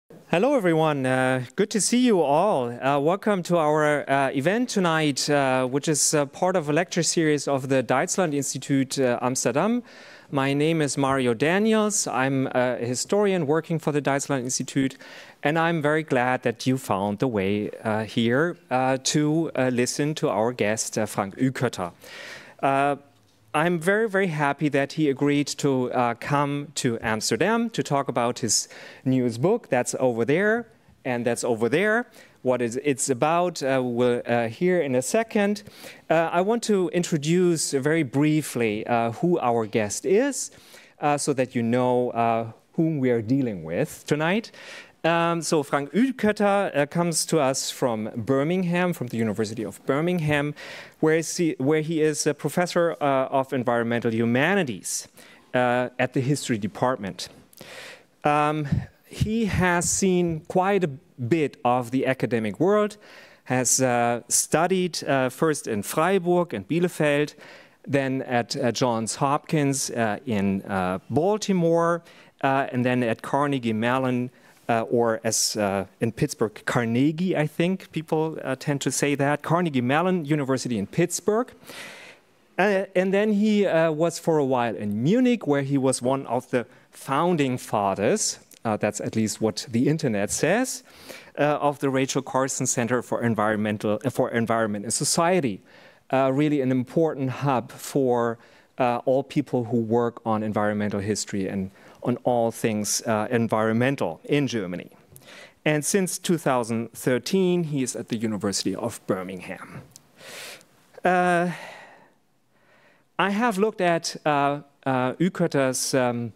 Hello, everyone. Good to see you all. Welcome to our event tonight, which is part of a lecture series of the Duitsland Institute Amsterdam. My name is Mario Daniels. I'm a historian working for the Duitsland Institute, and I'm very glad that you found the way here to listen to our guest, Frank Uekötter. I'm very, very happy that he agreed to come to Amsterdam to talk about his newest book. That's over there, and that's over there. What it's about, we'll hear in a second. I want to introduce very briefly who our guest is, so that you know whom we are dealing with tonight. So Frank Uekötter comes to us from Birmingham, from the University of Birmingham, where he is a professor of environmental humanities at the history department. He has seen quite a bit of the academic world, has studied first in Freiburg and Bielefeld, then at Johns Hopkins in Baltimore, and then at Carnegie Mellon, or as in Pittsburgh, Carnegie, I think people tend to say that, Carnegie Mellon University in Pittsburgh. And then he was for a while in Munich, where he was one of the founding fathers, that's at least what the internet says, of the Rachel Carson Center for Environment and Society, really an important hub for all people who work on environmental history and on all things environmental in Germany. And since 2013, he is at the University of Birmingham. I have looked at Uekötter's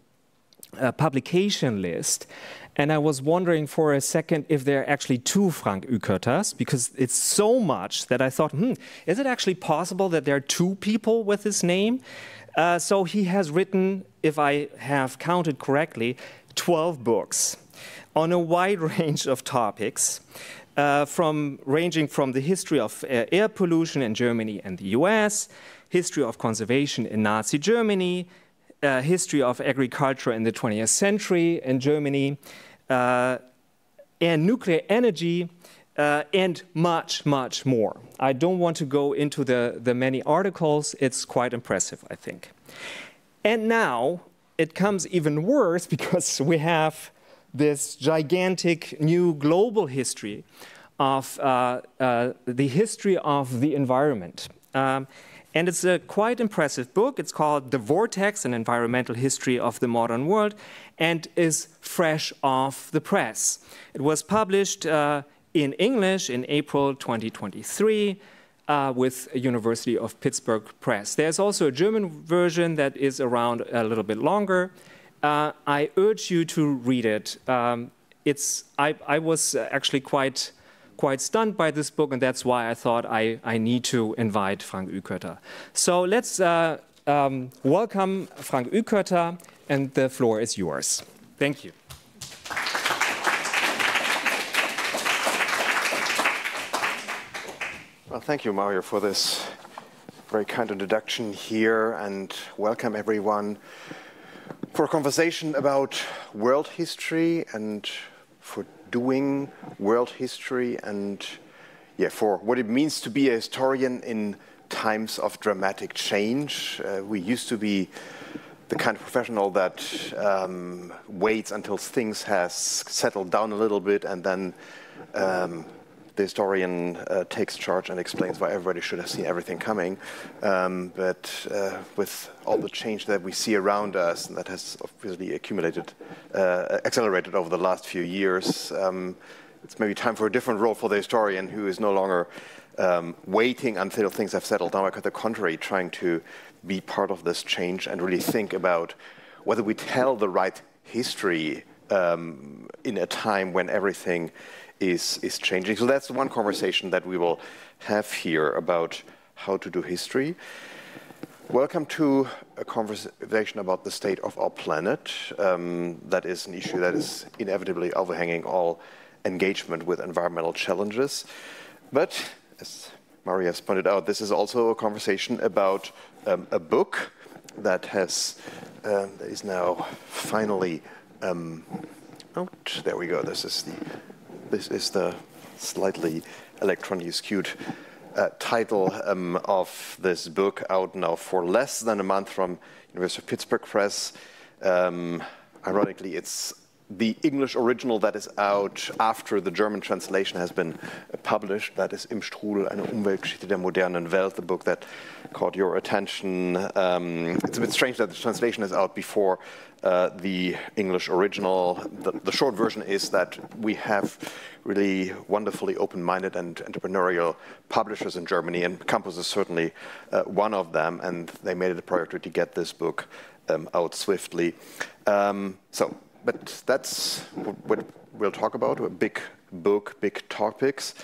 publication list, and I was wondering for a second if there are actually two Frank Uekötters, because it's so much that I thought, is it actually possible that there are two people with this name? So he has written, if I have counted correctly, 12 books on a wide range of topics, ranging from the history of air pollution in Germany and the US, history of conservation in Nazi Germany, history of agriculture in the 20th century in Germany, and nuclear energy, and much, much more. I don't want to go into the many articles. It's quite impressive, I think. And now it comes even worse, because we have this gigantic new global history of the history of the environment. And it's a quite impressive book. It's called The Vortex, an Environmental History of the Modern World, and is fresh off the press. It was published in English in April 2023 with University of Pittsburgh Press. There's also a German version that is around a little bit longer. I urge you to read it. I was actually quite stunned by this book, and that's why I thought I need to invite Frank Uekötter. So let's welcome Frank Uekötter, and the floor is yours. Thank you. Well, thank you, Mario, for this very kind introduction here, and welcome everyone for a conversation about world history and for doing world history, and for what it means to be a historian in times of dramatic change. We used to be the kind of professional that waits until things has settled down a little bit, and then the historian takes charge and explains why everybody should have seen everything coming. But with all the change that we see around us, and that has obviously accelerated over the last few years, it's maybe time for a different role for the historian, who is no longer waiting until things have settled down, but quite the contrary, trying to be part of this change and really think about whether we tell the right history in a time when everything is changing. So that's one conversation that we will have here about how to do history. Welcome to a conversation about the state of our planet. That is an issue that is inevitably overhanging all engagement with environmental challenges. But as Maria has pointed out, this is also a conversation about a book that is now finally out. There we go. This is the slightly electronically skewed title of this book, out now for less than a month from University of Pittsburgh Press. Ironically, it's the English original that is out after the German translation has been published. That is Im Strudel, eine Umweltgeschichte der modernen Welt, the book that caught your attention. It's a bit strange that the translation is out before the English original. The short version is that we have really wonderfully open-minded and entrepreneurial publishers in Germany, and Campus is certainly one of them, and they made it a priority to get this book out swiftly. But that's what we'll talk about, a big book, big topics.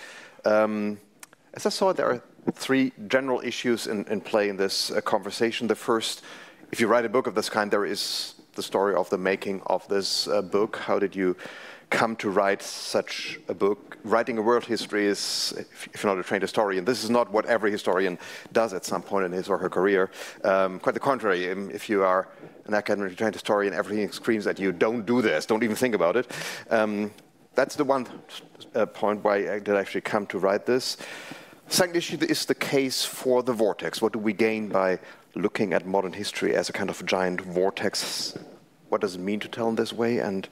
As I saw, there are three general issues in play in this conversation. The first, if you write a book of this kind, there is the story of the making of this book. How did you come to write such a book? Writing a world history is, if you're not a trained historian, this is not what every historian does at some point in his or her career. Quite the contrary, if you are an academically trained historian, everything screams at you, don't do this, don't even think about it. That's the one point why I did actually come to write this. Second issue is the case for the vortex. What do we gain by looking at modern history as a kind of giant vortex? What does it mean to tell in this way, and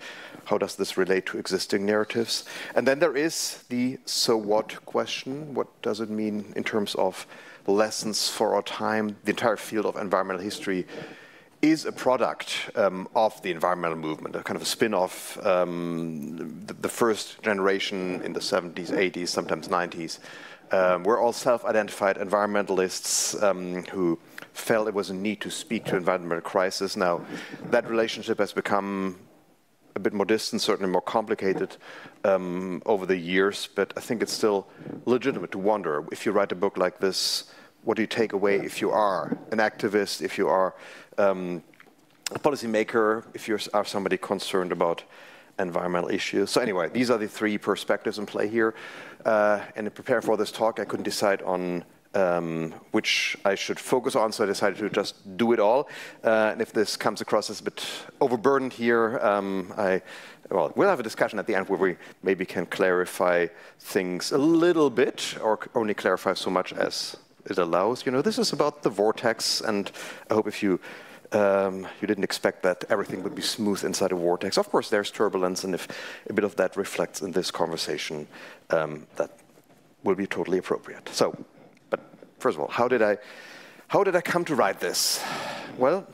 how does this relate to existing narratives? And then there is the so what question. What does it mean in terms of lessons for our time? The entire field of environmental history is a product of the environmental movement, a kind of a spin-off. The first generation in the 70s, 80s, sometimes 90s, were all self-identified environmentalists who felt it was a need to speak to environmental crisis. Now, that relationship has become a bit more distant, certainly more complicated over the years, but I think it's still legitimate to wonder, if you write a book like this, what do you take away if you are an activist, if you are a policymaker, if you are somebody concerned about environmental issues. So anyway, these are the three perspectives in play here. And in preparing for this talk, I couldn't decide on which I should focus on, so I decided to just do it all. And if this comes across as a bit overburdened here, we'll have a discussion at the end where we maybe can clarify things a little bit, or only clarify so much as it allows. You know, this is about the vortex, and I hope if you didn't expect that everything would be smooth inside a vortex. Of course, there's turbulence, and if a bit of that reflects in this conversation, that will be totally appropriate. So, but first of all, how did I come to write this? Well,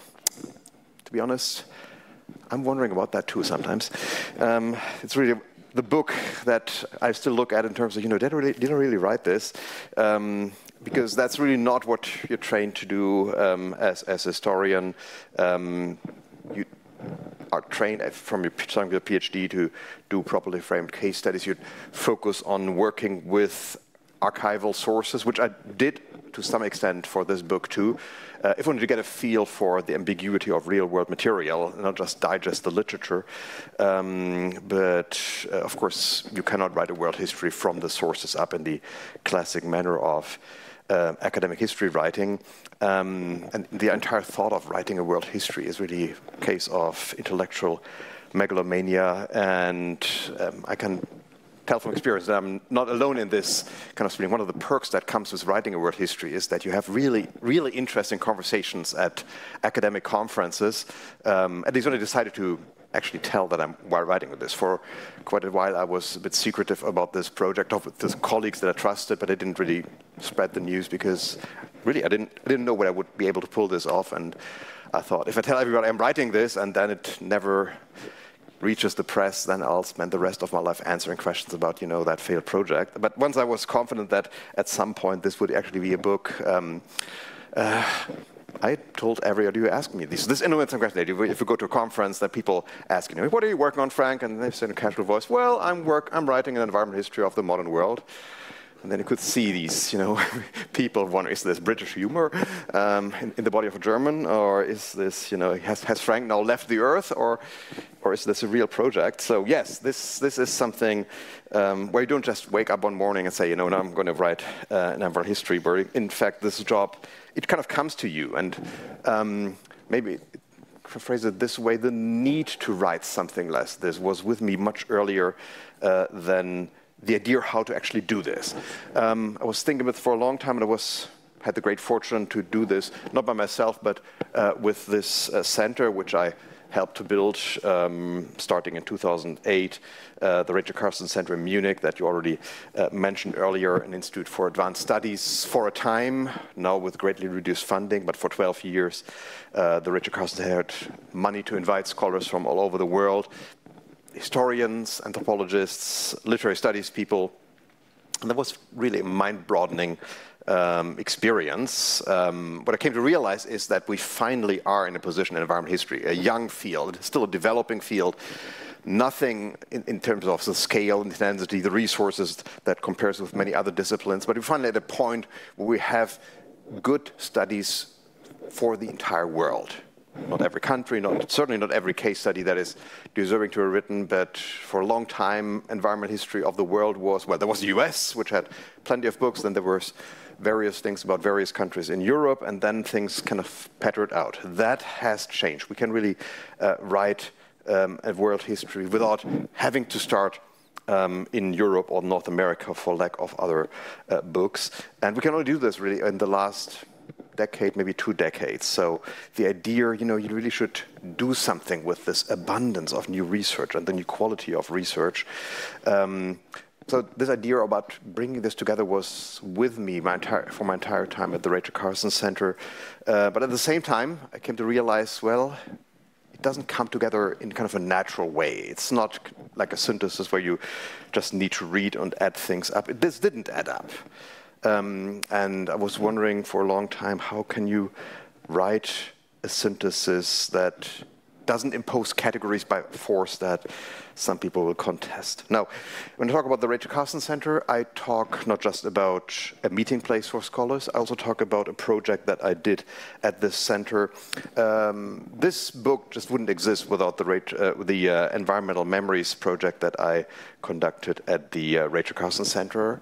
to be honest, I'm wondering about that too sometimes. It's really the book that I still look at in terms of, did I really write this? Because that's really not what you're trained to do as a historian. You are trained from your PhD to do properly framed case studies. You focus on working with archival sources, which I did to some extent for this book too, if only to get a feel for the ambiguity of real-world material, not just digest the literature. But of course, you cannot write a world history from the sources up in the classic manner of academic history writing. And the entire thought of writing a world history is really a case of intellectual megalomania, and I can tell from experience that I'm not alone in this kind of feeling. One of the perks that comes with writing a world history is that you have really, really interesting conversations at academic conferences. And these only decided to actually tell that while writing this. For quite a while, I was a bit secretive about this project with the colleagues that I trusted, but I didn't really spread the news because really I didn't know whether I would be able to pull this off. And I thought, if I tell everybody I'm writing this and then it never reaches the press, then I'll spend the rest of my life answering questions about, that failed project. But once I was confident that at some point this would actually be a book, I told everybody who asked me this innovative question. If you go to a conference, that people ask, what are you working on, Frank? And they say in a casual voice, well, I'm writing an environmental history of the modern world. And then you could see these, people wondering, is this British humor in the body of a German, or is this, has Frank now left the earth, or is this a real project? So yes, this is something where you don't just wake up one morning and say, now I'm going to write an environmental history. But in fact, this job, it kind of comes to you, and maybe phrase it this way, the need to write something like this was with me much earlier than the idea how to actually do this. I was thinking of it for a long time, and I had the great fortune to do this, not by myself, but with this center, which I helped to build starting in 2008, the Rachel Carson Center in Munich that you already mentioned earlier, an institute for advanced studies for a time, now with greatly reduced funding, but for 12 years. The Rachel Carson Center had money to invite scholars from all over the world, historians, anthropologists, literary studies people, and that was really a mind-broadening experience. What I came to realize is that we finally are in a position in environmental history, a young field, still a developing field, nothing in terms of the scale, intensity, the resources that compares with many other disciplines, but we're finally at a point where we have good studies for the entire world. Not every country, certainly not every case study that is deserving to be written, but for a long time, environmental history of the world was, well, there was the US, which had plenty of books, then there was various things about various countries in Europe, and then things kind of pattered out. That has changed. We can really write a world history without having to start in Europe or North America for lack of other books. And we can only do this really in the last decade, maybe 2 decades. So the idea, you really should do something with this abundance of new research and the new quality of research. So this idea about bringing this together was with me for my entire time at the Rachel Carson Center. But at the same time, I came to realize, well, it doesn't come together in kind of a natural way. It's not like a synthesis where you just need to read and add things up. This didn't add up. And I was wondering for a long time, how can you write a synthesis that doesn't impose categories by force that some people will contest. Now, when I talk about the Rachel Carson Center, I talk not just about a meeting place for scholars, I also talk about a project that I did at this center. This book just wouldn't exist without the Environmental Memories project that I conducted at the Rachel Carson Center.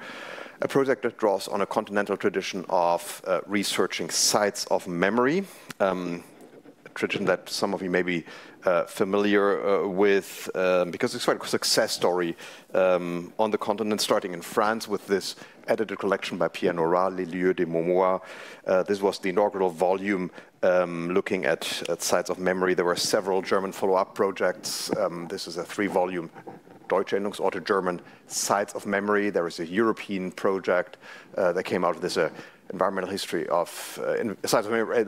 A project that draws on a continental tradition of researching sites of memory, a tradition that some of you may be familiar with, because it's quite a success story on the continent, starting in France with this edited collection by Pierre Nora, Les Lieux des Mémoires. This was the inaugural volume looking at sites of memory. There were several German follow-up projects. This is a 3-volume Deutsche Erinnerungsorte, German Sites of Memory. There is a European project that came out of this environmental history of sites of memory,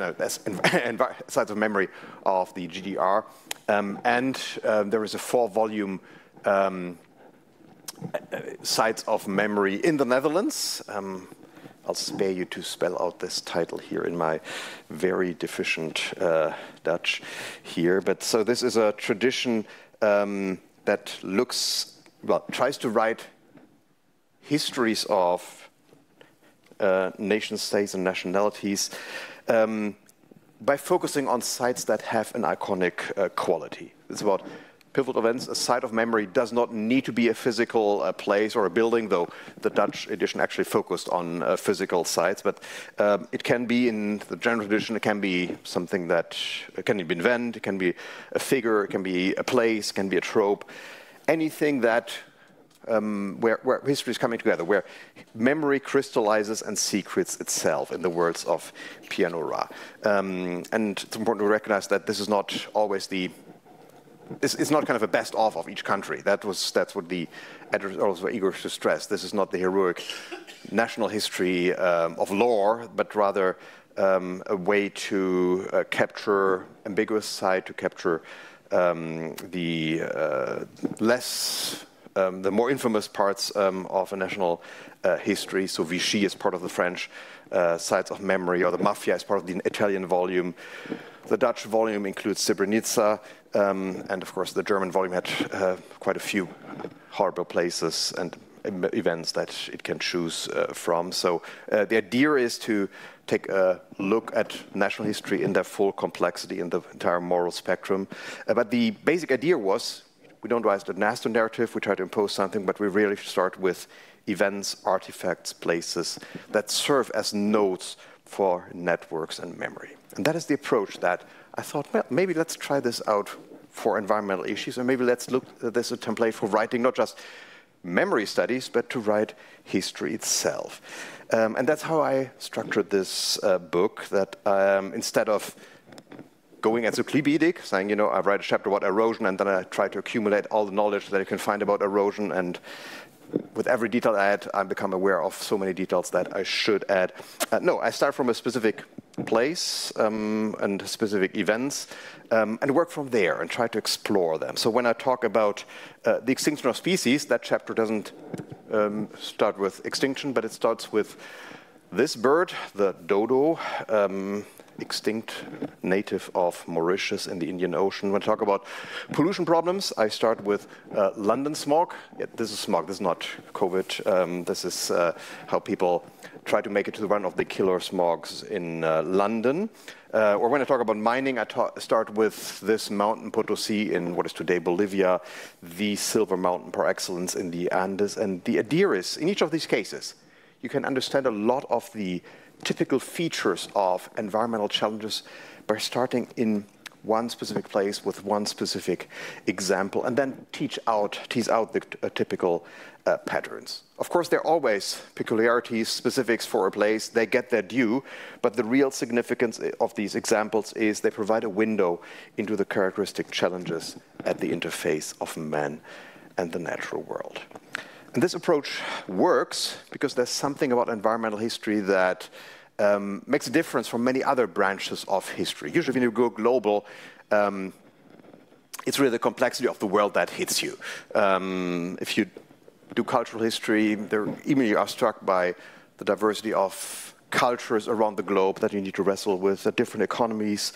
sites of memory of the GDR, and there is a 4-volume Sites of Memory in the Netherlands. I'll spare you to spell out this title here in my very deficient Dutch here. But so this is a tradition that tries to write histories of nation states and nationalities by focusing on sites that have an iconic quality. It's about pivotal events. A site of memory does not need to be a physical place or a building, though the Dutch edition actually focused on physical sites. But it can be, in the general tradition, it can be something that can be an event, it can be a figure, it can be a place, it can be a trope, anything that where history is coming together, where memory crystallizes and secrets itself, in the words of Pierre Nora. And it's important to recognize that this is not always it's not kind of a best of each country. That's what the editors also were eager to stress. This is not the heroic national history of lore, but rather a way to capture ambiguous side, to capture the more infamous parts of a national history. So Vichy is part of the French Sites of Memory, or the Mafia is part of the Italian volume. The Dutch volume includes Srebrenica, and of course the German volume had quite a few horrible places and events that it can choose from. So the idea is to take a look at national history in their full complexity, in the entire moral spectrum. But the basic idea was, we don't rise the master narrative, we try to impose something, but we really start with events, artifacts, places that serve as nodes for networks and memory. And that is the approach that I thought, well, maybe let's try this out for environmental issues, and maybe let's look at this as a template for writing not just memory studies, but to write history itself. And that's how I structured this book, that instead of going encyclopedic, saying, you know, I write a chapter about erosion, and then I try to accumulate all the knowledge that I can find about erosion, and with every detail I add, I become aware of so many details that I should add. No, I start from a specific place and specific events, and work from there and try to explore them. So when I talk about the extinction of species, that chapter doesn't start with extinction, but it starts with this bird, the dodo, extinct native of Mauritius in the Indian Ocean. When I talk about pollution problems, I start with London smog. Yeah, this is smog, this is not COVID. This is how people try to make it to one of the killer smogs in London. Or when I talk about mining, I start with this mountain Potosi in what is today Bolivia, the silver mountain par excellence in the Andes. And the idea is, in each of these cases, you can understand a lot of the typical features of environmental challenges by starting in one specific place with one specific example, and then tease out the typical patterns. Of course, there are always peculiarities, specifics for a place. They get their due, but the real significance of these examples is they provide a window into the characteristic challenges at the interface of man and the natural world. And this approach works because there's something about environmental history that makes a difference from many other branches of history. Usually when you go global, it's really the complexity of the world that hits you. If you do cultural history, even you are struck by the diversity of cultures around the globe that you need to wrestle with, the different economies,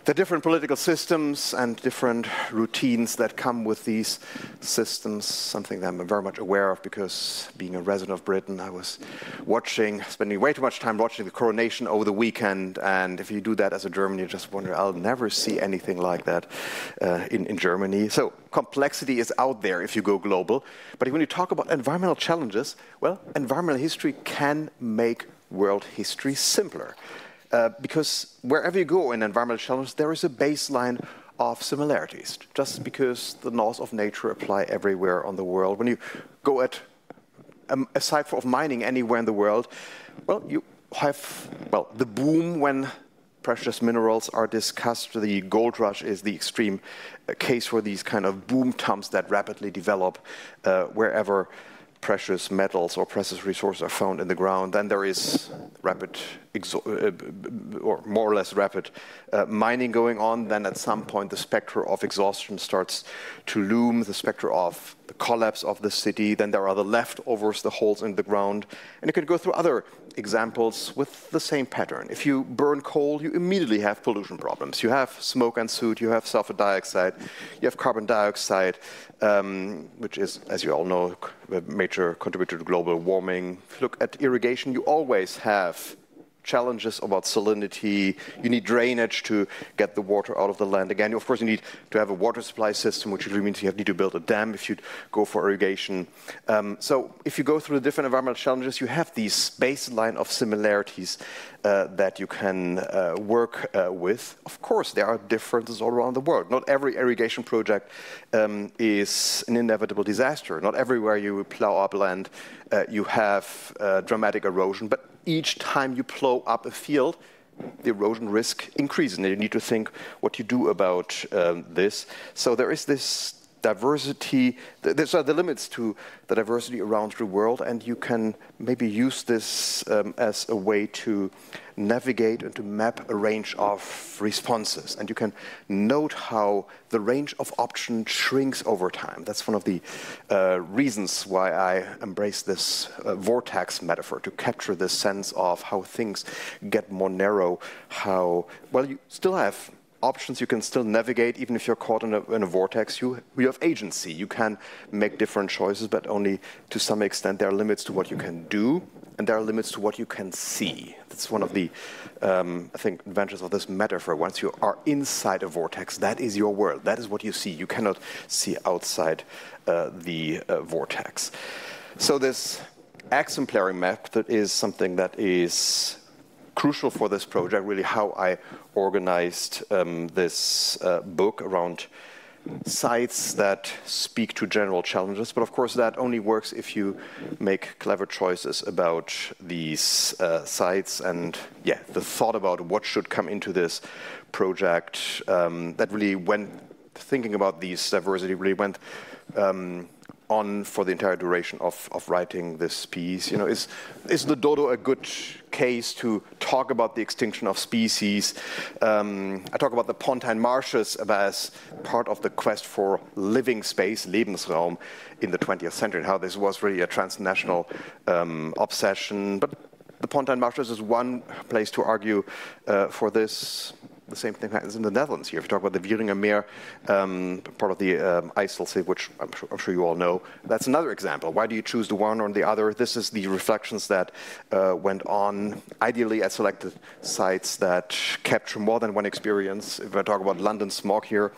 the different political systems and different routines that come with these systems, something that I'm very much aware of because being a resident of Britain, I was spending way too much time watching the coronation over the weekend, and if you do that as a German, you just wonder, I'll never see anything like that in Germany. So complexity is out there if you go global, but when you talk about environmental challenges, well, environmental history can make world history simpler. Because wherever you go in environmental challenges, there is a baseline of similarities, just because the laws of nature apply everywhere on the world. When you go at a site of mining anywhere in the world, well, you have, well, the boom when precious minerals are discussed. The gold rush is the extreme case for these kind of boom times that rapidly develop wherever precious metals or precious resources are found in the ground. Then there is rapid, or more or less rapid mining going on. Then at some point the specter of exhaustion starts to loom, the specter of the collapse of the city. Then there are the leftovers, the holes in the ground. And you can go through other examples with the same pattern. If you burn coal, you immediately have pollution problems. You have smoke and soot, you have sulfur dioxide, you have carbon dioxide, which is, as you all know, a major contributor to global warming. If you look at irrigation, you always have challenges about salinity. You need drainage to get the water out of the land. Again, of course, you need to have a water supply system, which usually means you need to build a dam if you go for irrigation. So if you go through the different environmental challenges, you have these baseline of similarities that you can work with. Of course, there are differences all around the world. Not every irrigation project is an inevitable disaster. Not everywhere you plow up land, you have dramatic erosion, but each time you plow up a field, the erosion risk increases, and you need to think what you do about this. So there is this diversity, these are the limits to the diversity around the world, and you can maybe use this as a way to navigate and to map a range of responses. And you can note how the range of options shrinks over time. That's one of the reasons why I embrace this vortex metaphor, to capture this sense of how things get more narrow, how, well, you still have options, you can still navigate, even if you're caught in a vortex. You have agency. You can make different choices, but only to some extent. There are limits to what you can do, and there are limits to what you can see. That's one of the, I think, advantages of this metaphor. Once you are inside a vortex, that is your world. That is what you see. You cannot see outside the vortex. So this exemplary map, that is something that is crucial for this project, really how I organized this book around sites that speak to general challenges. But of course, that only works if you make clever choices about these sites. And yeah, the thought about what should come into this project that really went, thinking about these diversity really went on for the entire duration of writing this piece. You know, is the dodo a good case to talk about the extinction of species? I talk about the pontine marshes as part of the quest for living space, Lebensraum, in the 20th century, and how this was really a transnational obsession. But the pontine marshes is one place to argue for this. The same thing happens in the Netherlands here. If you talk about the Wieringer Meer, part of the IJssel Sea, which I'm sure you all know, that's another example. Why do you choose the one or the other? This is the reflections that went on, ideally at selected sites that capture more than one experience. If I talk about London smog here,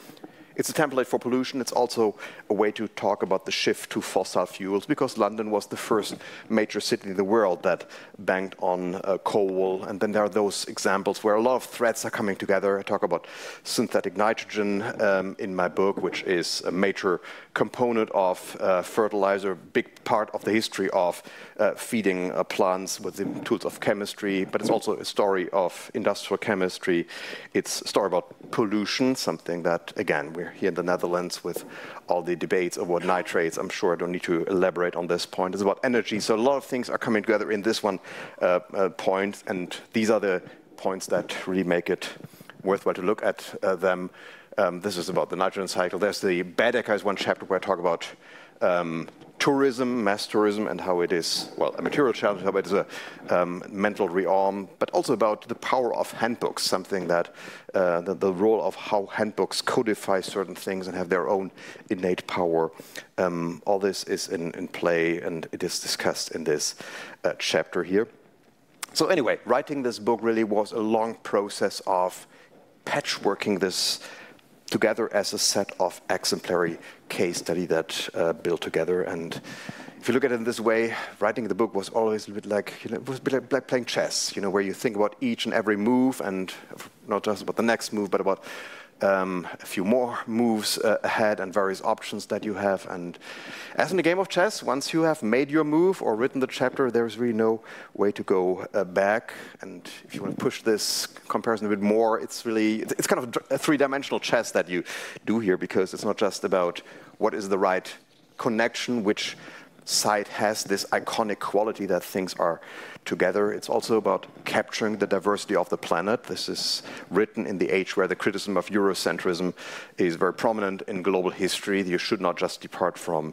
it's a template for pollution. It's also a way to talk about the shift to fossil fuels, because London was the first major city in the world that banked on coal. And then there are those examples where a lot of threads are coming together. I talk about synthetic nitrogen in my book, which is a major component of fertilizer, big part of the history of feeding plants with the tools of chemistry. But it's also a story of industrial chemistry. It's a story about pollution, something that, again, we're here in the Netherlands with all the debates over nitrates. I'm sure I don't need to elaborate on this point. It's about energy. So a lot of things are coming together in this one point, and these are the points that really make it worthwhile to look at them. This is about the nitrogen cycle. There's the Baedeker is one chapter where I talk about tourism, mass tourism, and how it is, well, a material challenge, how it is a mental realm, but also about the power of handbooks, something that the role of how handbooks codify certain things and have their own innate power. All this is in play, and it is discussed in this chapter here. So anyway, writing this book really was a long process of patchworking this together as a set of exemplary case study that built together. And if you look at it in this way, writing the book was always a bit like, you know, it was a bit like playing chess, you know, where you think about each and every move, and not just about the next move, but about a few more moves ahead and various options that you have. And as in a game of chess, once you have made your move or written the chapter, there's really no way to go back. And if you want to push this comparison a bit more, it's really, it's kind of a three-dimensional chess that you do here, because it's not just about what is the right connection, which site has this iconic quality that things are together. It's also about capturing the diversity of the planet. This is written in the age where the criticism of Eurocentrism is very prominent in global history. You should not just depart from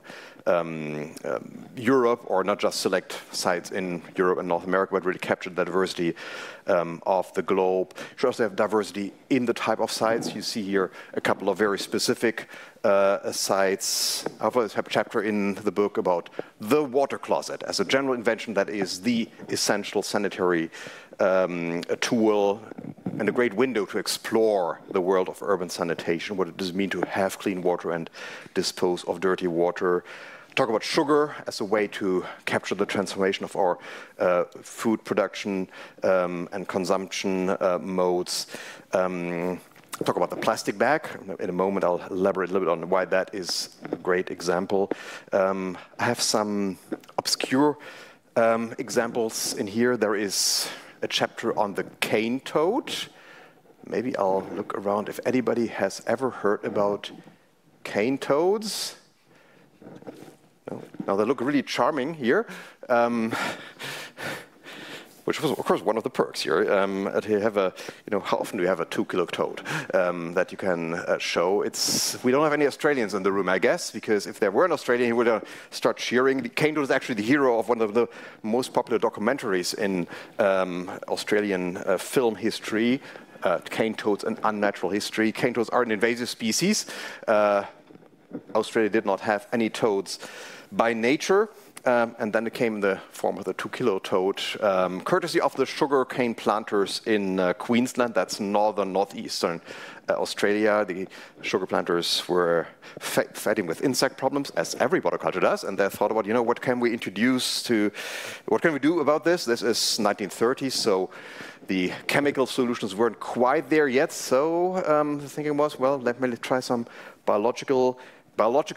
Europe, or not just select sites in Europe and North America, but really capture the diversity of the globe. You should also have diversity in the type of sites. You see here a couple of very specific sites. I have a chapter in the book about the water closet as a general invention that is the essential sanitary tool and a great window to explore the world of urban sanitation, what it does mean to have clean water and dispose of dirty water. Talk about sugar as a way to capture the transformation of our food production and consumption modes. Talk about the plastic bag. In a moment, I'll elaborate a little bit on why that is a great example. I have some obscure examples in here. There is a chapter on the cane toad. Maybe I'll look around if anybody has ever heard about cane toads. No. Now they look really charming here, which was, of course, one of the perks here. You have a, you know, how often do you have a 2-kilo toad that you can show? We don't have any Australians in the room, I guess, because if there were an Australian, he would start cheering. The cane toad is actually the hero of one of the most popular documentaries in Australian film history. Cane toads, an unnatural history. Cane toads are an invasive species. Australia did not have any toads by nature. and then it came in the form of the 2-kilo toad, courtesy of the sugarcane planters in Queensland. That's northeastern Australia. The sugar planters were fighting with insect problems, as every viticulture does, and they thought about, what can we do about this? This is 1930s, so the chemical solutions weren't quite there yet. So the thinking was, well, let me try some biological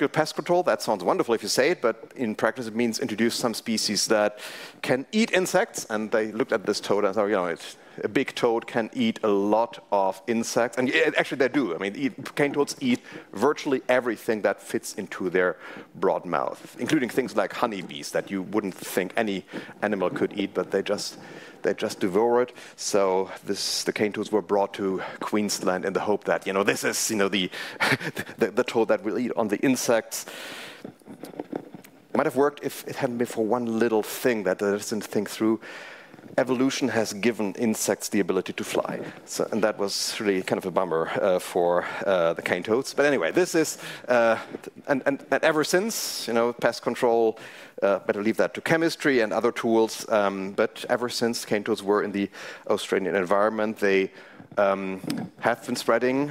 pest control. That sounds wonderful if you say it, but in practice it means introduce some species that can eat insects. And they looked at this toad and thought, a big toad can eat a lot of insects. And actually they do. I mean, cane toads eat virtually everything that fits into their broad mouth, including things like honeybees that you wouldn't think any animal could eat, but they just devour it. So the cane toads were brought to Queensland in the hope that, this is, the toad that will eat on the insects. Might have worked if it hadn't been for one little thing that I didn't think through. Evolution has given insects the ability to fly. And that was really kind of a bummer for the cane toads. But anyway, this is, and ever since, pest control, better leave that to chemistry and other tools. But ever since cane toads were in the Australian environment, they have been spreading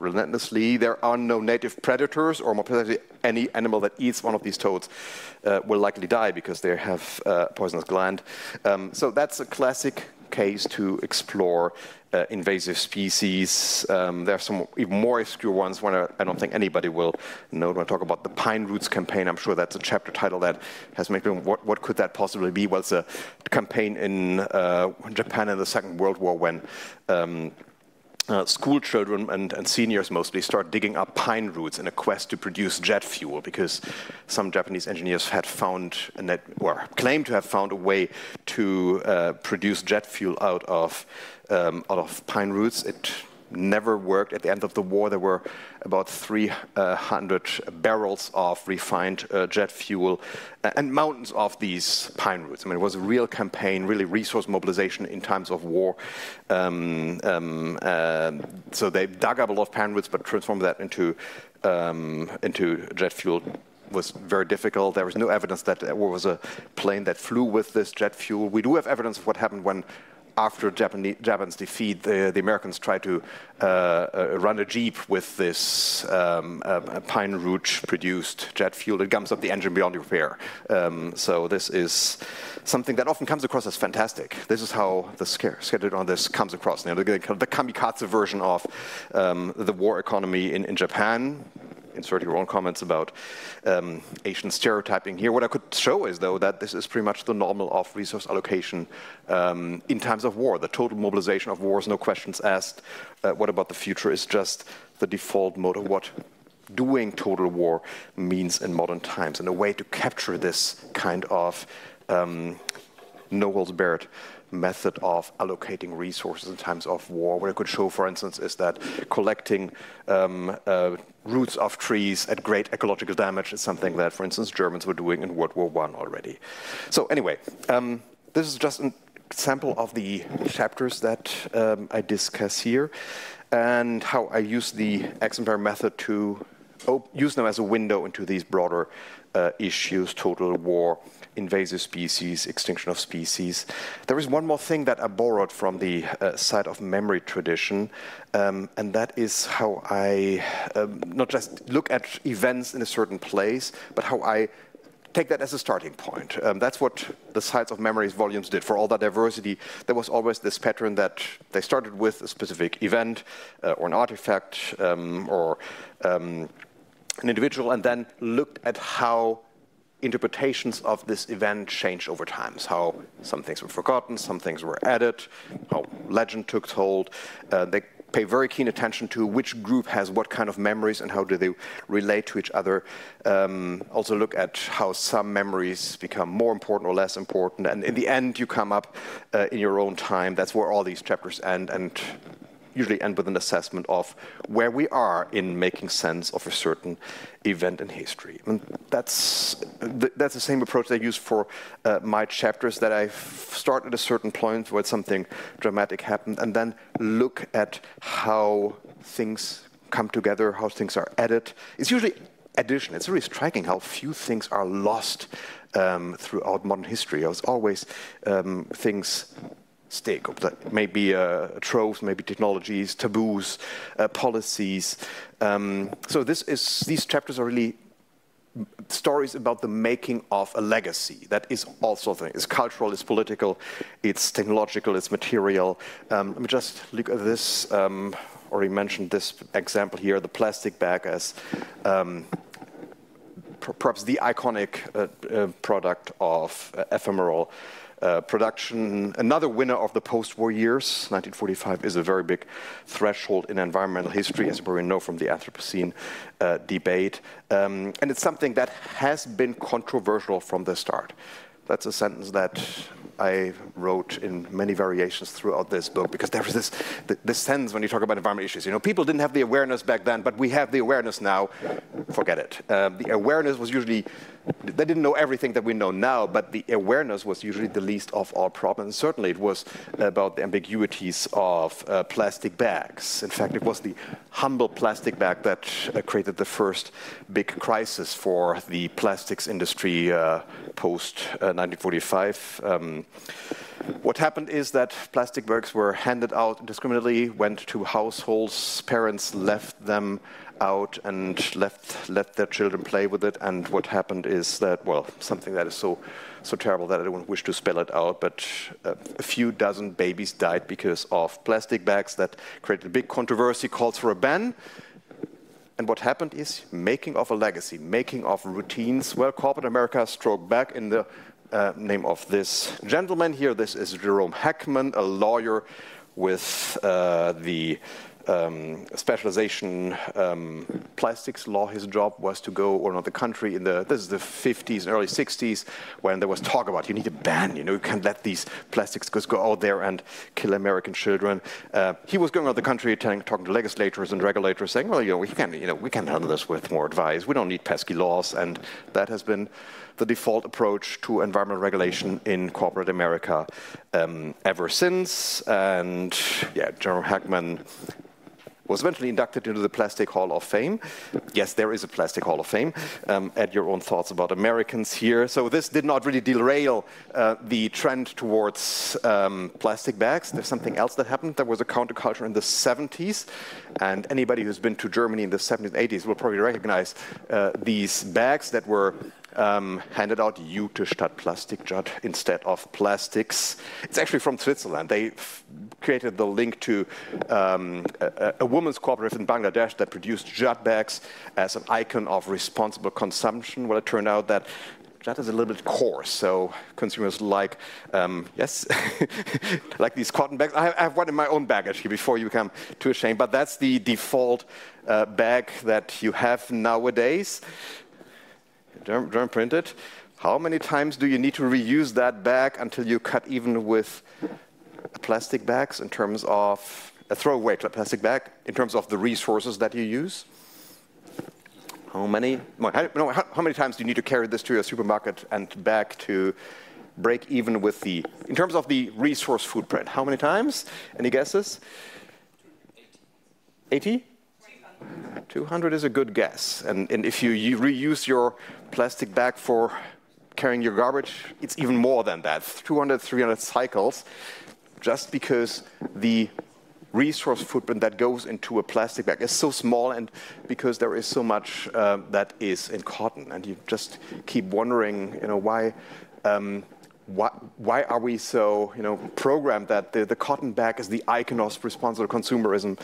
relentlessly. There are no native predators, or more precisely, any animal that eats one of these toads will likely die because they have a poisonous gland. So that's a classic case to explore invasive species. There are some even more obscure ones when I don't think anybody will know. When I talk about the Pine Roots campaign, I'm sure that's a chapter title that has made me, what could that possibly be? Well, it's a campaign in Japan in the Second World War when school children and seniors mostly start digging up pine roots in a quest to produce jet fuel, because some Japanese engineers had found, or claimed to have found, a way to produce jet fuel out of pine roots. It never worked. At the end of the war, there were about 300 barrels of refined jet fuel and mountains of these pine roots. I mean, it was a real campaign, really resource mobilization in times of war. So they dug up a lot of pine roots, but transformed that into jet fuel was very difficult. There was no evidence that there was a plane that flew with this jet fuel. We do have evidence of what happened when, after Japan's defeat, the Americans tried to run a jeep with this pine root-produced jet fuel. It gums up the engine beyond repair. So this is something that often comes across as fantastic. This is how the schedule on this comes across. The kamikaze version of the war economy in Japan. Insert your own comments about Asian stereotyping here. What I could show is, though, that this is pretty much the normal of resource allocation in times of war. The total mobilization of wars, no questions asked. What about the future is just the default mode of what doing total war means in modern times, and a way to capture this kind of no-holds-barred method of allocating resources in times of war. What I could show, for instance, is that collecting roots of trees at great ecological damage is something that, for instance, Germans were doing in World War I already. So anyway, this is just an example of the chapters that I discuss here, and how I use the exemplar method to use them as a window into these broader issues: total war, invasive species, extinction of species. There is one more thing that I borrowed from the side of memory tradition, and that is how I not just look at events in a certain place, but how I take that as a starting point. That's what the Sites of Memories volumes did. For all that diversity, there was always this pattern that they started with a specific event or an artifact or an individual, and then looked at how interpretations of this event changed over time. How some things were forgotten, some things were added, how legend took hold. They pay very keen attention to which group has what kind of memories and how do they relate to each other. Also look at how some memories become more important or less important. And in the end, you come up in your own time. That's where all these chapters end, and usually end with an assessment of where we are in making sense of a certain event in history. And that's the same approach I use for my chapters, that I start at a certain point where something dramatic happened, and then look at how things come together, how things are added. It's usually addition. It's really striking how few things are lost throughout modern history. There's always things stick, maybe tropes, maybe technologies, taboos, policies. So these chapters are really stories about the making of a legacy that is all sorts of things. It's cultural, it's political, it's technological, it's material. Let me just look at this. Already mentioned this example here, the plastic bag as perhaps the iconic product of ephemeral production. Another winner of the post-war years, 1945 is a very big threshold in environmental history, as you probably know from the Anthropocene debate. And it's something that has been controversial from the start. That's a sentence that I wrote in many variations throughout this book, because there is this sense when you talk about environmental issues, you know, people didn't have the awareness back then, but we have the awareness now. Forget it. The awareness was usually, they didn't know everything that we know now, but the awareness was usually the least of all problems. Certainly it was about the ambiguities of plastic bags. In fact, it was the humble plastic bag that created the first big crisis for the plastics industry post 1945. What happened is that plastic bags were handed out indiscriminately, went to households, parents left them out and let their children play with it. And what happened is that, well, something that is so terrible that I don't wish to spell it out, but a few dozen babies died because of plastic bags. That created a big controversy, calls for a ban. And what happened is making of a legacy, making of routines. Well, corporate America struck back in the name of this gentleman here. This is Jerome Heckman, a lawyer with the specialization plastics law. His job was to go around the country in this is the 50s and early 60s, when there was talk about you need a ban, you know, you can't let these plastics just go out there and kill American children. He was going around the country talking to legislators and regulators, saying, well, you know, we can handle this with more advice. We don't need pesky laws, and that has been the default approach to environmental regulation in corporate America ever since. And yeah, Jerome Heckman was eventually inducted into the Plastic Hall of Fame. Yes, there is a Plastic Hall of Fame. Add your own thoughts about Americans here. So this did not really derail the trend towards plastic bags. There's something else that happened. There was a counterculture in the 70s. And anybody who's been to Germany in the 70s and 80s will probably recognize these bags that were handed out Jute statt Plastikjut instead of plastics. It's actually from Switzerland. They created the link to a women's cooperative in Bangladesh that produced jut bags as an icon of responsible consumption. Well, it turned out that jut is a little bit coarse, so consumers like, yes, like these cotton bags. I have one in my own bag, actually, before you become too ashamed, but that's the default bag that you have nowadays. German printed. How many times do you need to reuse that bag until you cut even with plastic bags in terms of a throwaway plastic bag, in terms of the resources that you use? How many times do you need to carry this to your supermarket and back to break even with the, in terms of the resource footprint? How many times? Any guesses? 80? 200 is a good guess. And if you reuse your plastic bag for carrying your garbage, it's even more than that, 200, 300 cycles, just because the resource footprint that goes into a plastic bag is so small, and because there is so much that is in cotton. And you just keep wondering, you know, why are we so, you know, programmed that the cotton bag is the icon of responsible consumerism,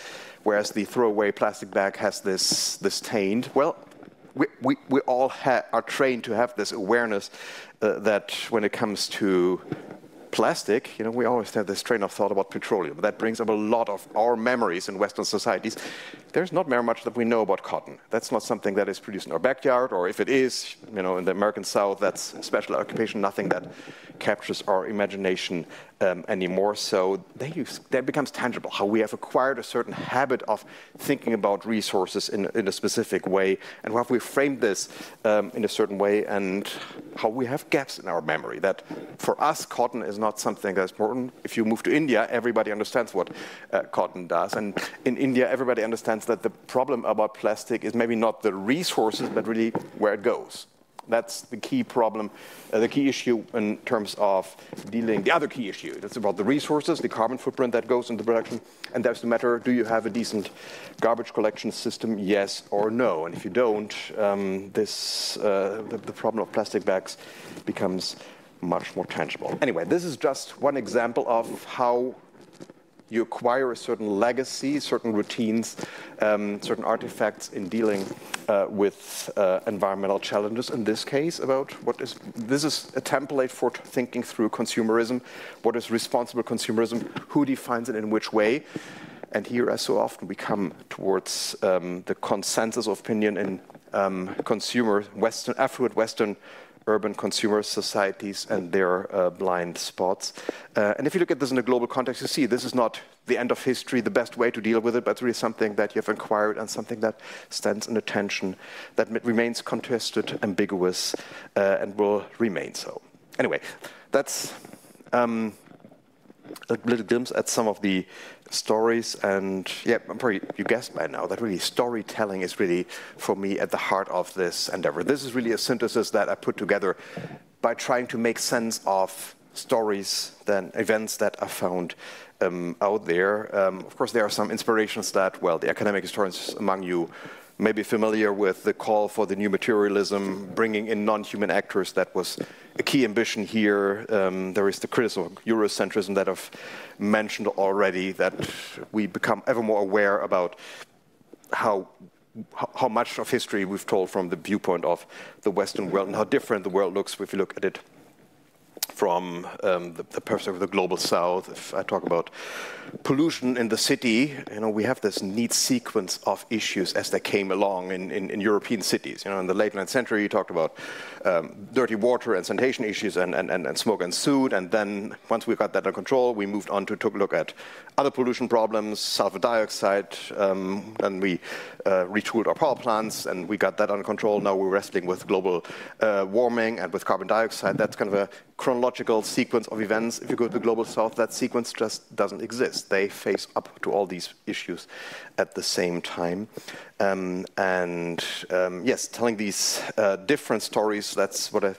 whereas the throwaway plastic bag has this taint? Well, we all are trained to have this awareness that when it comes to plastic, you know, we always have this train of thought about petroleum. That brings up a lot of our memories in Western societies. There's not very much that we know about cotton. That's not something that is produced in our backyard, or if it is, you know, in the American South, that's a special occupation, nothing that captures our imagination anymore. So that becomes tangible, how we have acquired a certain habit of thinking about resources in a specific way, and how we framed this in a certain way. And how we have gaps in our memory, that for us cotton is not something that's important. If you move to India, everybody understands what cotton does, and in India everybody understands that the problem about plastic is maybe not the resources but really where it goes. That's the key problem, the key issue in terms of dealing, the other key issue. That's about the resources, the carbon footprint that goes into production. And that's the matter, do you have a decent garbage collection system, yes or no? And if you don't, the problem of plastic bags becomes much more tangible. Anyway, this is just one example of how you acquire a certain legacy, certain routines, certain artifacts in dealing with environmental challenges. In this case, this is a template for thinking through consumerism. What is responsible consumerism? Who defines it in which way? And here, as so often, we come towards the consensus of opinion in affluent Western urban consumer societies and their blind spots. And if you look at this in a global context, you see this is not the end of history, the best way to deal with it, but it's really something that you have acquired and something that stands in attention, that remains contested, ambiguous, and will remain so. Anyway, that's a little glimpse at some of the stories, and yeah, I'm probably, you guessed by now that really storytelling is really, for me, at the heart of this endeavor. This is really a synthesis that I put together by trying to make sense of stories, then events that are found out there. Of course, there are some inspirations that, well, the academic historians among you may be familiar with the call for the new materialism, bringing in non-human actors. That was a key ambition here. There is the criticism of Eurocentrism that I've mentioned already, that we become ever more aware about how much of history we've told from the viewpoint of the Western world and how different the world looks if you look at it from the perspective of the global south. If I talk about pollution in the city, we have this neat sequence of issues as they came along in European cities. In the late 19th century, you talked about dirty water and sanitation issues and smoke and soot. And then once we got that under control, we moved on to take a look at other pollution problems, sulfur dioxide. Then we retooled our power plants and we got that under control. Now we're wrestling with global warming and with carbon dioxide. That's kind of a chronological sequence of events. If you go to the global south, that sequence just doesn't exist. They face up to all these issues at the same time. Yes, telling these different stories, that's what I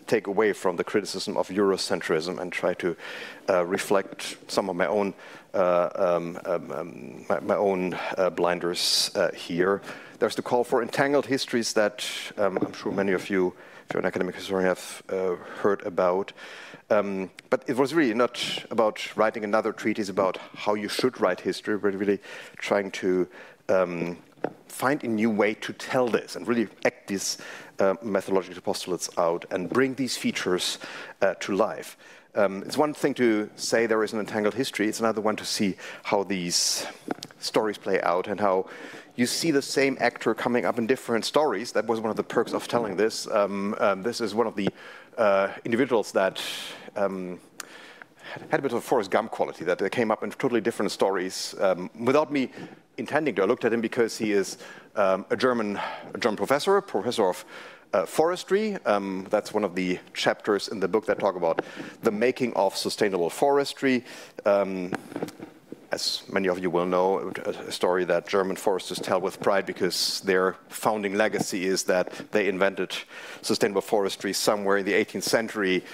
take away from the criticism of Eurocentrism and try to reflect some of my own blinders here. There's the call for entangled histories that I'm sure many of you, if you're an academic historian, have heard about. But it was really not about writing another treatise about how you should write history, but really trying to find a new way to tell this and really act these methodological postulates out and bring these features to life. It's one thing to say there is an entangled history, it's another one to see how these stories play out and how you see the same actor coming up in different stories. That was one of the perks of telling this. This is one of the individuals that had a bit of a Forrest Gump quality, that they came up in totally different stories without me intending to. I looked at him because he is a German professor of forestry. That's one of the chapters in the book that talk about the making of sustainable forestry. As many of you will know, a story that German foresters tell with pride because their founding legacy is that they invented sustainable forestry somewhere in the 18th century,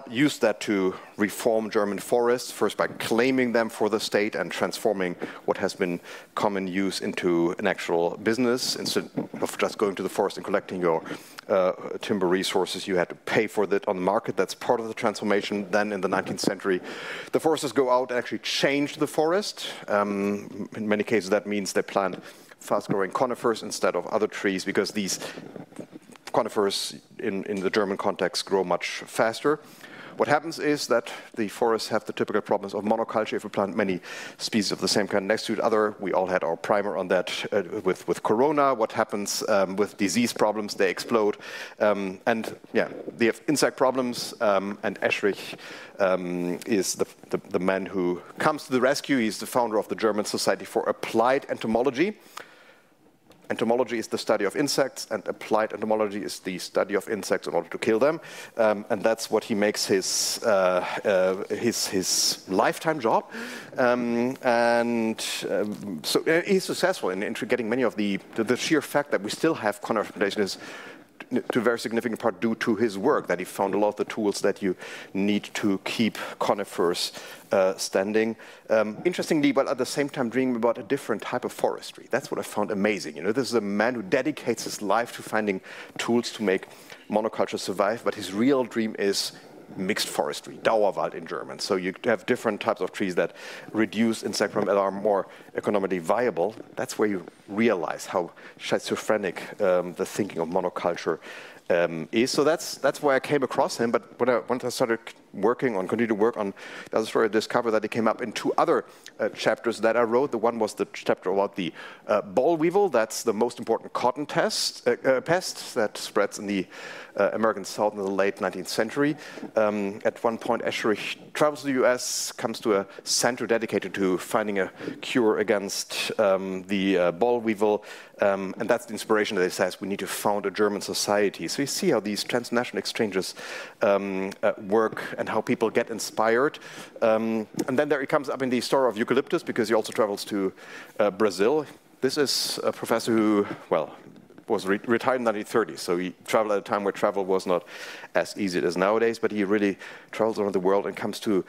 used that to reform German forests, first by claiming them for the state and transforming what has been common use into an actual business. Instead of just going to the forest and collecting your timber resources, you had to pay for that on the market. That's part of the transformation. Then in the 19th century, the foresters go out and actually change the forest. In many cases, that means they plant fast-growing conifers instead of other trees, because these conifers in the German context grow much faster. What happens is that the forests have the typical problems of monoculture. If we plant many species of the same kind next to each other, we all had our primer on that with Corona. What happens with disease problems? They explode. And yeah, they have insect problems. And Eschrich is the man who comes to the rescue. He's the founder of the German Society for Applied Entomology. entomology is the study of insects, and applied entomology is the study of insects in order to kill them, and that's what he makes his lifetime job. So he's successful in getting many of the sheer fact that we still have conifer vegetation is to a very significant part due to his work, that he found a lot of the tools that you need to keep conifers standing. Interestingly, but at the same time dreaming about a different type of forestry. That's what I found amazing. You know, this is a man who dedicates his life to finding tools to make monoculture survive, but his real dream is mixed forestry, Dauerwald in German. So you have different types of trees that reduce insect problem and are more economically viable. That's where you realize how schizophrenic the thinking of monoculture is. So that's why I came across him. But once I started continued to work on the other story, I discovered that it came up in two other chapters that I wrote. The one was the chapter about the boll weevil. That's the most important cotton pest that spreads in the American South in the late 19th century. At one point, Escherich travels to the US, comes to a center dedicated to finding a cure against the boll weevil. And that's the inspiration that he says we need to found a German society. So you see how these transnational exchanges work and how people get inspired. And then there he comes up in the story of eucalyptus, because he also travels to Brazil. This is a professor who, well, was retired in the 1930s, so he traveled at a time where travel was not as easy as nowadays, but he really travels around the world and comes to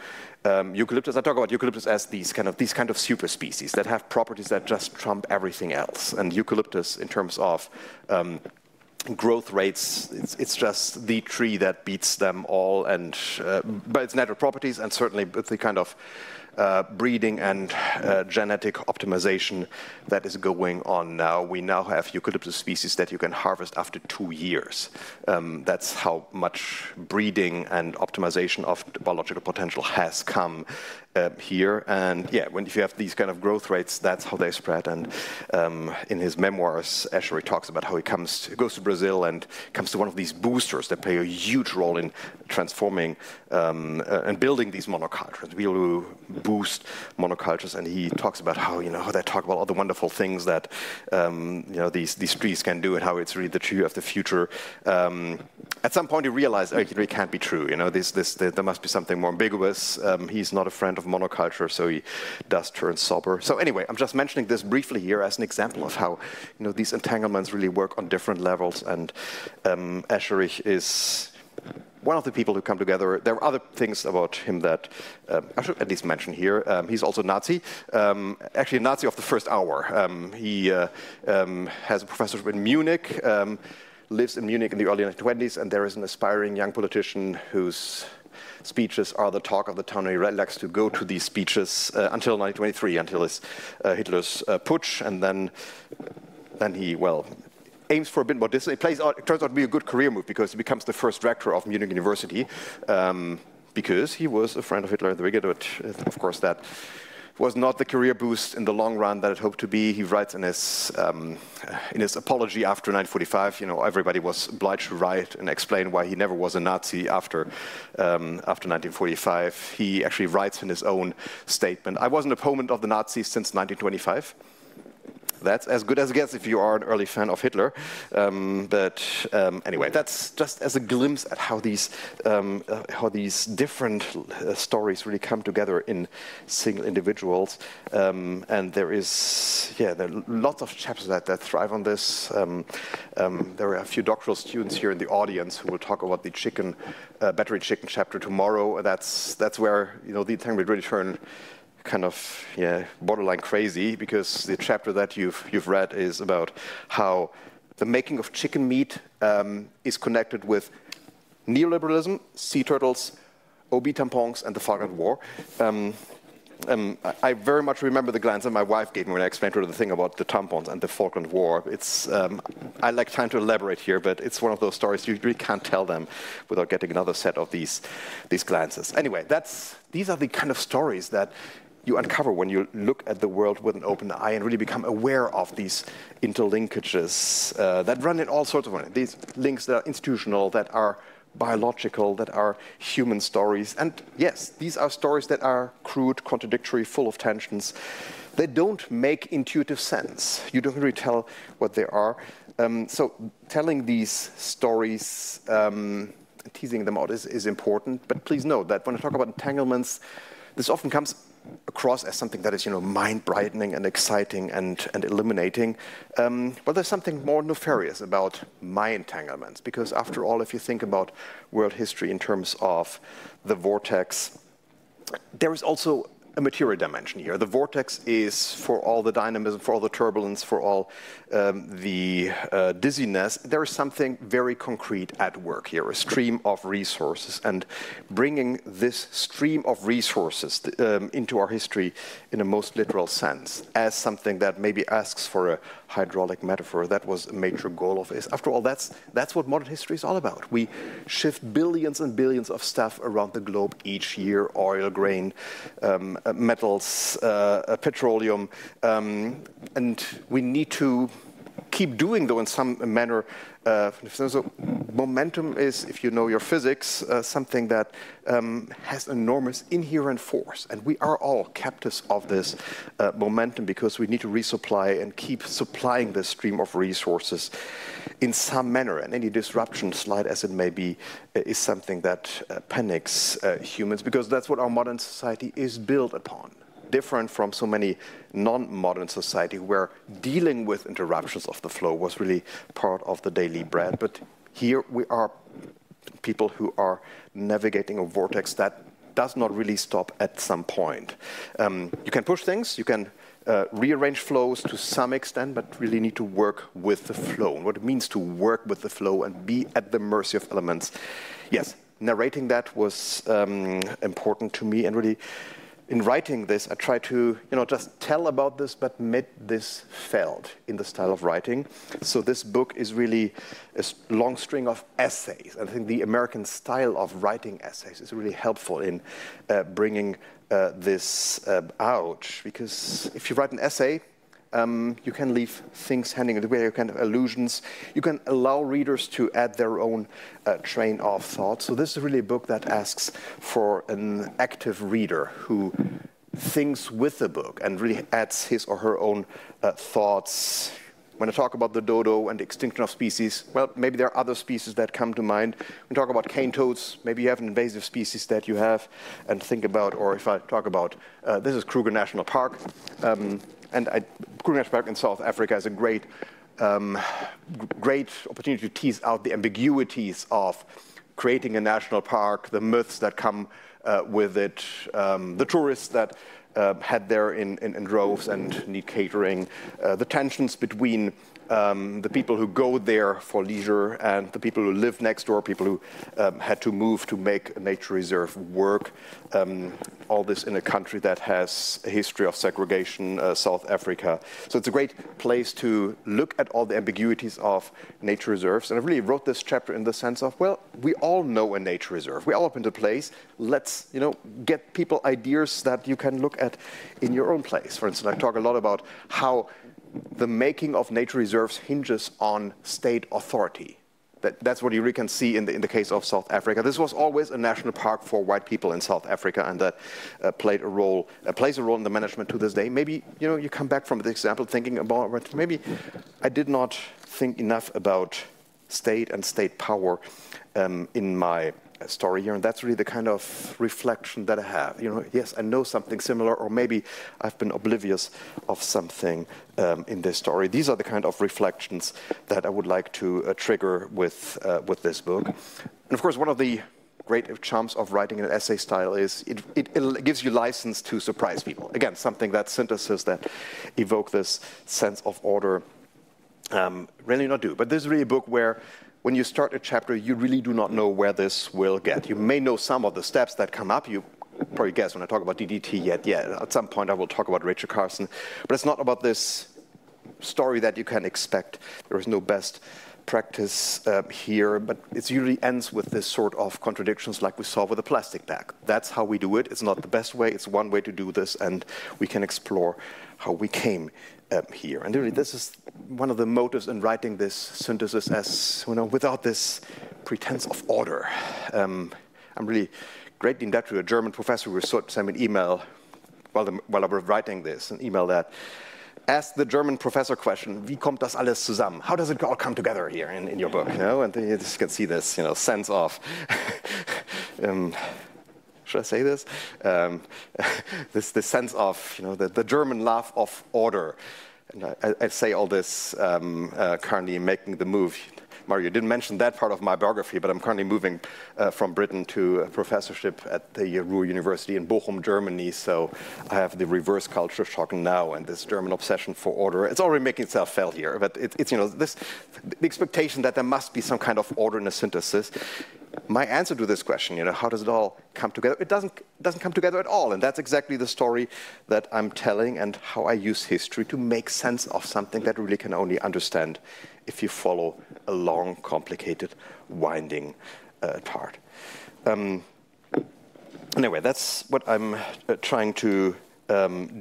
eucalyptus. I talk about eucalyptus as these kind of super species that have properties that just trump everything else. And eucalyptus, in terms of growth rates, it's just the tree that beats them all, and by its natural properties, and certainly with the kind of breeding and genetic optimization that is going on now. We now have eucalyptus species that you can harvest after 2 years. That's how much breeding and optimization of the biological potential has come here. And yeah, if you have these kind of growth rates, that's how they spread. And in his memoirs, Escherich talks about how he goes to Brazil and comes to one of these boosters that play a huge role in transforming and building these monocultures. We will boost monocultures, and he talks about how they talk about all the wonderful things that these trees can do, and how it's really the tree of the future. At some point, he realized it really can't be true. There must be something more ambiguous. He's not a friend of monoculture, so he does turn sober. So anyway, I'm just mentioning this briefly here as an example of how these entanglements really work on different levels. And Escherich is one of the people who come together. There are other things about him that I should at least mention here. He's also a Nazi, actually a Nazi of the first hour. He has a professorship in Munich, lives in Munich in the early 1920s, and there is an aspiring young politician whose speeches are the talk of the town. He likes to go to these speeches until 1923, until Hitler's putsch, and then he, aims for a bit more distance. It turns out to be a good career move, because he becomes the first rector of Munich University, because he was a friend of Hitler at the beginning. But of course, that was not the career boost in the long run that it hoped to be. He writes in his apology after 1945, everybody was obliged to write and explain why he never was a Nazi after 1945. He actually writes in his own statement, "I was an opponent of the Nazis since 1925. That's as good as it gets if you are an early fan of Hitler. Anyway, that's just as a glimpse at how these different stories really come together in single individuals. And there are lots of chapters that thrive on this. There are a few doctoral students here in the audience who will talk about the battery chicken chapter tomorrow. That's where the thing will really turn kind of borderline crazy, because the chapter that you've read is about how the making of chicken meat is connected with neoliberalism, sea turtles, OB tampons, and the Falkland War. I very much remember the glance that my wife gave me when I explained to her the thing about the tampons and the Falkland War. I like time to elaborate here, but it's one of those stories you really can't tell them without getting another set of these glances. Anyway, these are the kind of stories that you uncover when you look at the world with an open eye and really become aware of these interlinkages that run in all sorts of ways. These links that are institutional, that are biological, that are human stories. And yes, these are stories that are crude, contradictory, full of tensions. they don't make intuitive sense. You don't really tell what they are. So telling these stories, teasing them out is important. But please note that when I talk about entanglements, this often comes across as something that is, mind-brightening and exciting and illuminating. But there's something more nefarious about my entanglements, because after all, if you think about world history in terms of the vortex, there is also a material dimension here. The vortex is, for all the dynamism, for all the turbulence, for all the dizziness, there is something very concrete at work here, a stream of resources. And bringing this stream of resources into our history in a most literal sense, as something that maybe asks for a hydraulic metaphor, that was a major goal of it. After all, that's what modern history is all about. We shift billions and billions of stuff around the globe each year: oil, grain, metals, petroleum, and we need to keep doing, though, in some manner. So momentum is, if you know your physics, something that has enormous inherent force. And we are all captives of this momentum, because we need to resupply and keep supplying this stream of resources in some manner. And any disruption, slight as it may be, is something that panics humans, because that's what our modern society is built upon. Different from so many non-modern society, where dealing with interruptions of the flow was really part of the daily bread. But here we are people who are navigating a vortex that does not really stop at some point. You can push things, you can rearrange flows to some extent, but really need to work with the flow. And what it means to work with the flow and be at the mercy of elements. Yes, narrating that was important to me, and really, in writing this, I try to, just tell about this, but make this felt in the style of writing. So this book is really a long string of essays. I think the American style of writing essays is really helpful in bringing this out. Because if you write an essay, you can leave things hanging in the way, you can have allusions. You can allow readers to add their own train of thought. So this is really a book that asks for an active reader who thinks with the book and really adds his or her own thoughts. When I talk about the dodo and the extinction of species, well, maybe there are other species that come to mind. When I talk about cane toads, maybe you have an invasive species that you have and think about. Or if I talk about, this is Kruger National Park. And Kruger National Park in South Africa is a great opportunity to tease out the ambiguities of creating a national park, the myths that come with it, the tourists that head there in droves and need catering, the tensions between the people who go there for leisure and the people who live next door, people who had to move to make a nature reserve work. All this in a country that has a history of segregation, South Africa. So it's a great place to look at all the ambiguities of nature reserves. And I really wrote this chapter in the sense of, well, we all know a nature reserve. We all up into place. Let's, get people ideas that you can look at in your own place. For instance, I talk a lot about how the making of nature reserves hinges on state authority. That's what you really can see in the case of South Africa. This was always a national park for white people in South Africa, and that plays a role in the management to this day. Maybe you come back from the example thinking about, maybe I did not think enough about state and state power in my story here, and that's really the kind of reflection that I have. Yes, I know something similar, or maybe I've been oblivious of something in this story. These are the kind of reflections that I would like to trigger with this book. And of course, one of the great charms of writing in an essay style is it gives you license to surprise people. Again, something that synthesis that evoke this sense of order really not do. But this is really a book where, when you start a chapter, you really do not know where this will get. You may know some of the steps that come up. You probably guess when I talk about DDT yet. Yeah, at some point I will talk about Rachel Carson. But it's not about this story that you can expect. There is no best practice here, but it usually ends with this sort of contradictions like we saw with the plastic bag. That's how we do it. It's not the best way. It's one way to do this, and we can explore how we came here. And really, this is one of the motives in writing this synthesis, as without this pretense of order. I'm really greatly indebted to a German professor who sent me an email while I was writing this, an email that asked the German professor question, wie kommt das alles zusammen? How does it all come together here in your book? You know, and you just can see this, you know, sense of, should I say this? This sense of, you know, the German love of order. And I say all this currently making the move. Mario, you didn't mention that part of my biography, but I'm currently moving from Britain to a professorship at the Ruhr University in Bochum, Germany. So I have the reverse culture shock now, and this German obsession for order. It's already making itself felt here, but it's you know, the expectation that there must be some kind of order in a synthesis. My answer to this question, you know, how does it all come together? It doesn't come together at all, and that's exactly the story that I'm telling and how I use history to make sense of something that really can only understand if you follow a long, complicated, winding part. Anyway, that's what I'm trying to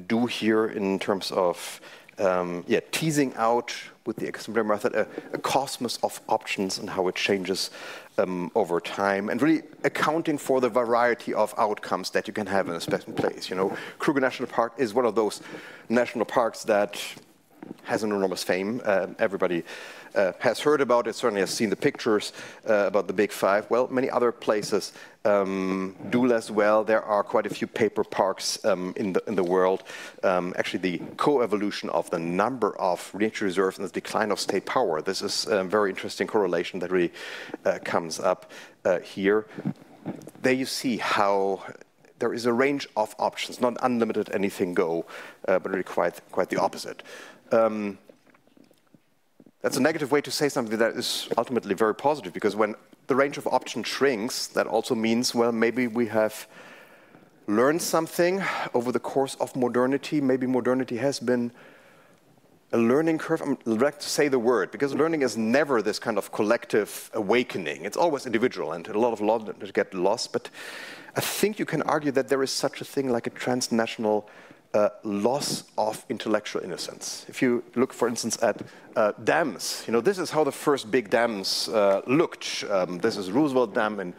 do here in terms of teasing out with the experimental method a cosmos of options and how it changes over time, and really accounting for the variety of outcomes that you can have in a specific place. You know, Kruger National Park is one of those national parks that has an enormous fame. Everybody has heard about it, certainly has seen the pictures about the Big Five. Well, many other places do less well. There are quite a few paper parks in the world. Actually, the co-evolution of the number of nature reserves and the decline of state power. This is a very interesting correlation that really comes up here. There you see how there is a range of options, not unlimited anything go, but really quite the opposite. That's a negative way to say something that is ultimately very positive, because when the range of options shrinks, that also means, well, maybe we have learned something over the course of modernity. Maybe modernity has been a learning curve. I'd like to say the word, because learning is never this kind of collective awakening. It's always individual, and a lot of knowledge get lost. But I think you can argue that there is such a thing like a transnational loss of intellectual innocence. If you look, for instance, at dams, you know, this is how the first big dams looked. This is Roosevelt Dam in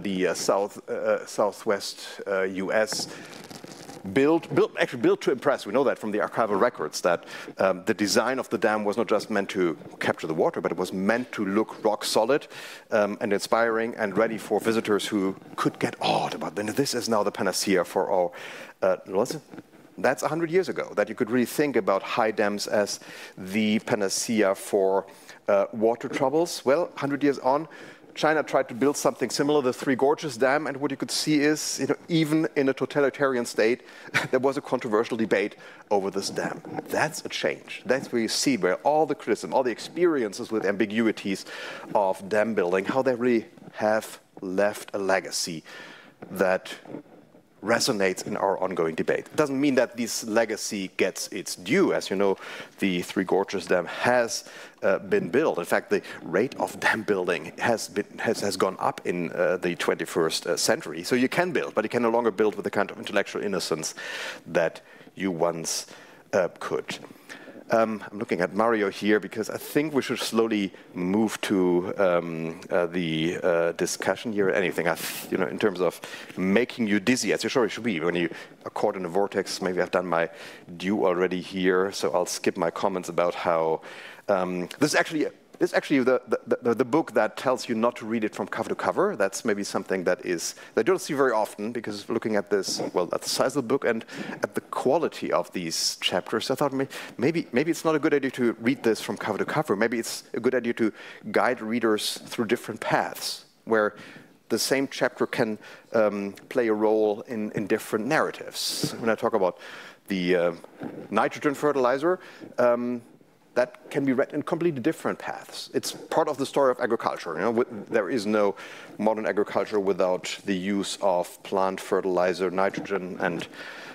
the southwest U.S. Actually built to impress. We know that from the archival records, that the design of the dam was not just meant to capture the water, but it was meant to look rock solid and inspiring and ready for visitors who could get awed about. Then this is now the panacea for our that's 100 years ago, that you could really think about high dams as the panacea for water troubles. Well, 100 years on, China tried to build something similar, the Three Gorges Dam, and what you could see is, you know, even in a totalitarian state, there was a controversial debate over this dam. That's a change. That's where you see where all the criticism, all the experiences with ambiguities of dam building, how they really have left a legacy that resonates in our ongoing debate. It doesn't mean that this legacy gets its due. As you know, the Three Gorges Dam has been built. In fact, the rate of dam building has gone up in the 21st century. So you can build, but you can no longer build with the kind of intellectual innocence that you once could. I'm looking at Mario here because I think we should slowly move to the discussion here. Anything, you know, in terms of making you dizzy, as you surely should be when you are caught in a vortex. Maybe I've done my due already here, so I'll skip my comments about how this is actually the book that tells you not to read it from cover to cover. That's maybe something that you don't see very often, because looking at this, well, at the size of the book and at the quality of these chapters, I thought maybe it's not a good idea to read this from cover to cover. Maybe it's a good idea to guide readers through different paths, where the same chapter can play a role in different narratives. When I talk about the nitrogen fertilizer, that can be read in completely different paths. It's part of the story of agriculture. You know, there is no modern agriculture without the use of plant fertilizer, nitrogen, and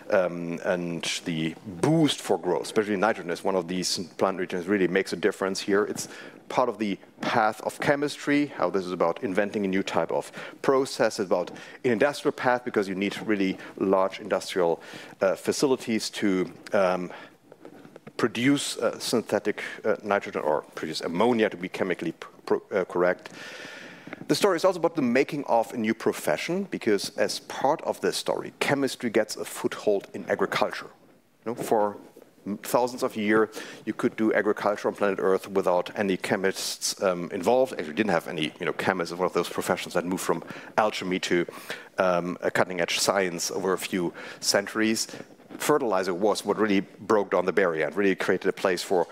the boost for growth. Especially nitrogen is one of these plant nutrients. Really makes a difference here. It's part of the path of chemistry, how this is about inventing a new type of process. It's about an industrial path, because you need really large industrial facilities to produce synthetic nitrogen, or produce ammonia, to be chemically correct. The story is also about the making of a new profession, because as part of this story, chemistry gets a foothold in agriculture. For thousands of years, you could do agriculture on planet Earth without any chemists involved. Actually, didn't have any chemists. One of those professions that moved from alchemy to a cutting-edge science over a few centuries. Fertilizer was what really broke down the barrier and really created a place for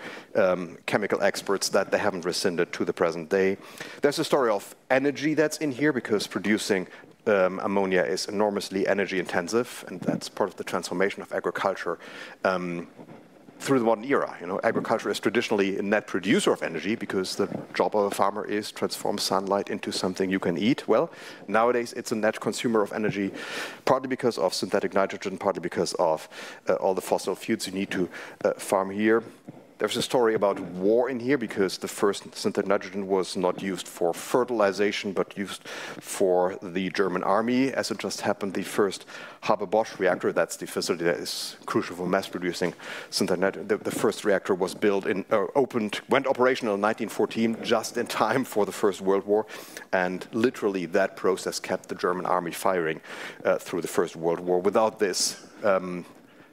chemical experts that they haven't rescinded to the present day. There's a story of energy that's in here, because producing ammonia is enormously energy intensive, and that's part of the transformation of agriculture through the modern era. Agriculture is traditionally a net producer of energy, because the job of a farmer is transform sunlight into something you can eat. Well, nowadays it's a net consumer of energy, partly because of synthetic nitrogen, partly because of all the fossil fuels you need to farm here. There's a story about war in here, because the first synthetic nitrogen was not used for fertilization, but used for the German army. As it just happened, the first Haber-Bosch reactor, that's the facility that is crucial for mass producing synthetic nitrogen. The first reactor was built went operational in 1914, just in time for the First World War. And literally that process kept the German army firing through the First World War. Without this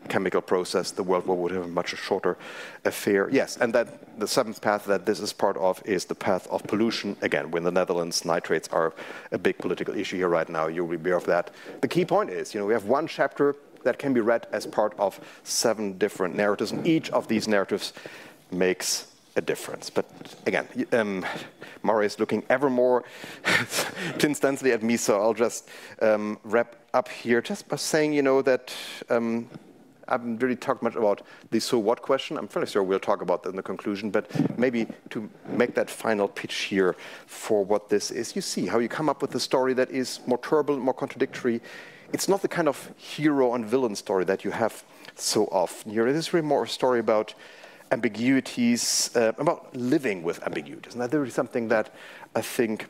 chemical process, the World War would have a much shorter affair. Yes, and that the seventh path that this is part of is the path of pollution. Again, in the Netherlands, nitrates are a big political issue here right now. You'll be aware of that. The key point is, we have one chapter that can be read as part of 7 different narratives, and each of these narratives makes a difference. But again, Mara is looking ever more intensely at me, so I'll just wrap up here just by saying, that I haven't really talked much about the so what question. I'm fairly sure we'll talk about that in the conclusion, but maybe to make that final pitch here for what this is, you see how you come up with a story that is more turbulent, more contradictory. It's not the kind of hero and villain story that you have so often here. It is really more a story about ambiguities, about living with ambiguities. And that's really something that I think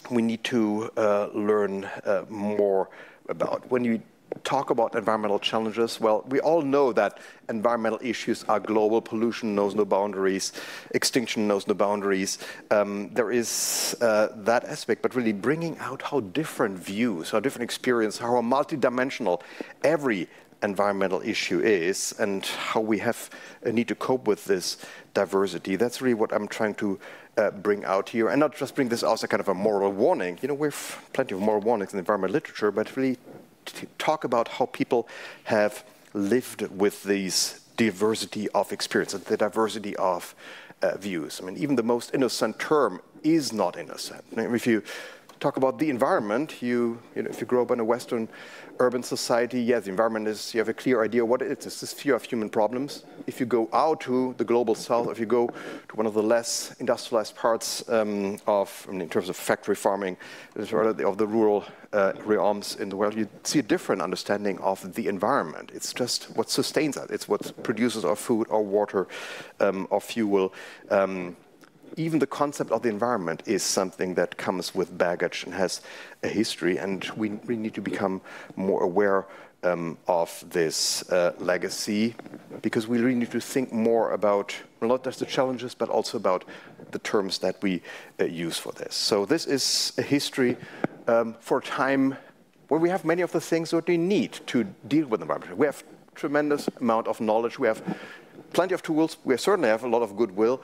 we need to learn more about. When you talk about environmental challenges, well, we all know that environmental issues are global. Pollution knows no boundaries. Extinction knows no boundaries. There is that aspect, but really bringing out how different views, how different experience, how multidimensional every environmental issue is, and how we have a need to cope with this diversity. That's really what I'm trying to bring out here, and not just bring this out as a kind of a moral warning. We have plenty of moral warnings in environmental literature, but really talk about how people have lived with these diversity of experience and the diversity of views. I mean, even the most innocent term is not innocent. If you talk about the environment, if you grow up in a Western urban society, yes, the environment is, you have a clear idea what it is. It's the sphere of human problems. If you go out to the global south, if you go to one of the less industrialized parts in terms of factory farming, of the rural realms in the world, you see a different understanding of the environment. It's just what sustains us. It's what produces our food, our water, our fuel. Even the concept of the environment is something that comes with baggage and has a history, and we need to become more aware of this legacy, because we really need to think more about not just the challenges, but also about the terms that we use for this. So this is a history for a time where we have many of the things that we need to deal with the environment. We have tremendous amount of knowledge. We have plenty of tools. We certainly have a lot of goodwill,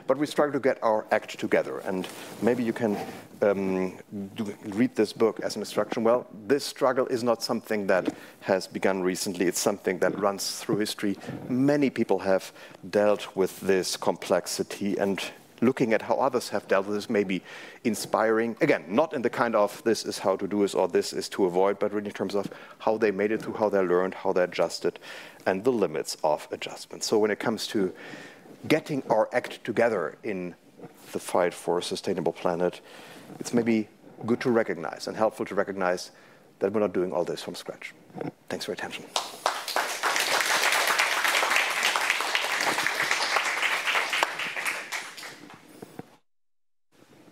but we struggle to get our act together. And maybe you can read this book as an instruction. Well, this struggle is not something that has begun recently. It's something that runs through history. Many people have dealt with this complexity, and looking at how others have dealt with this may be inspiring. Again, not in the kind of this is how to do this or this is to avoid, but really in terms of how they made it through, how they learned, how they adjusted, and the limits of adjustment. So when it comes to getting our act together in the fight for a sustainable planet, it's maybe good to recognize and helpful to recognize that we're not doing all this from scratch. Thanks for your attention.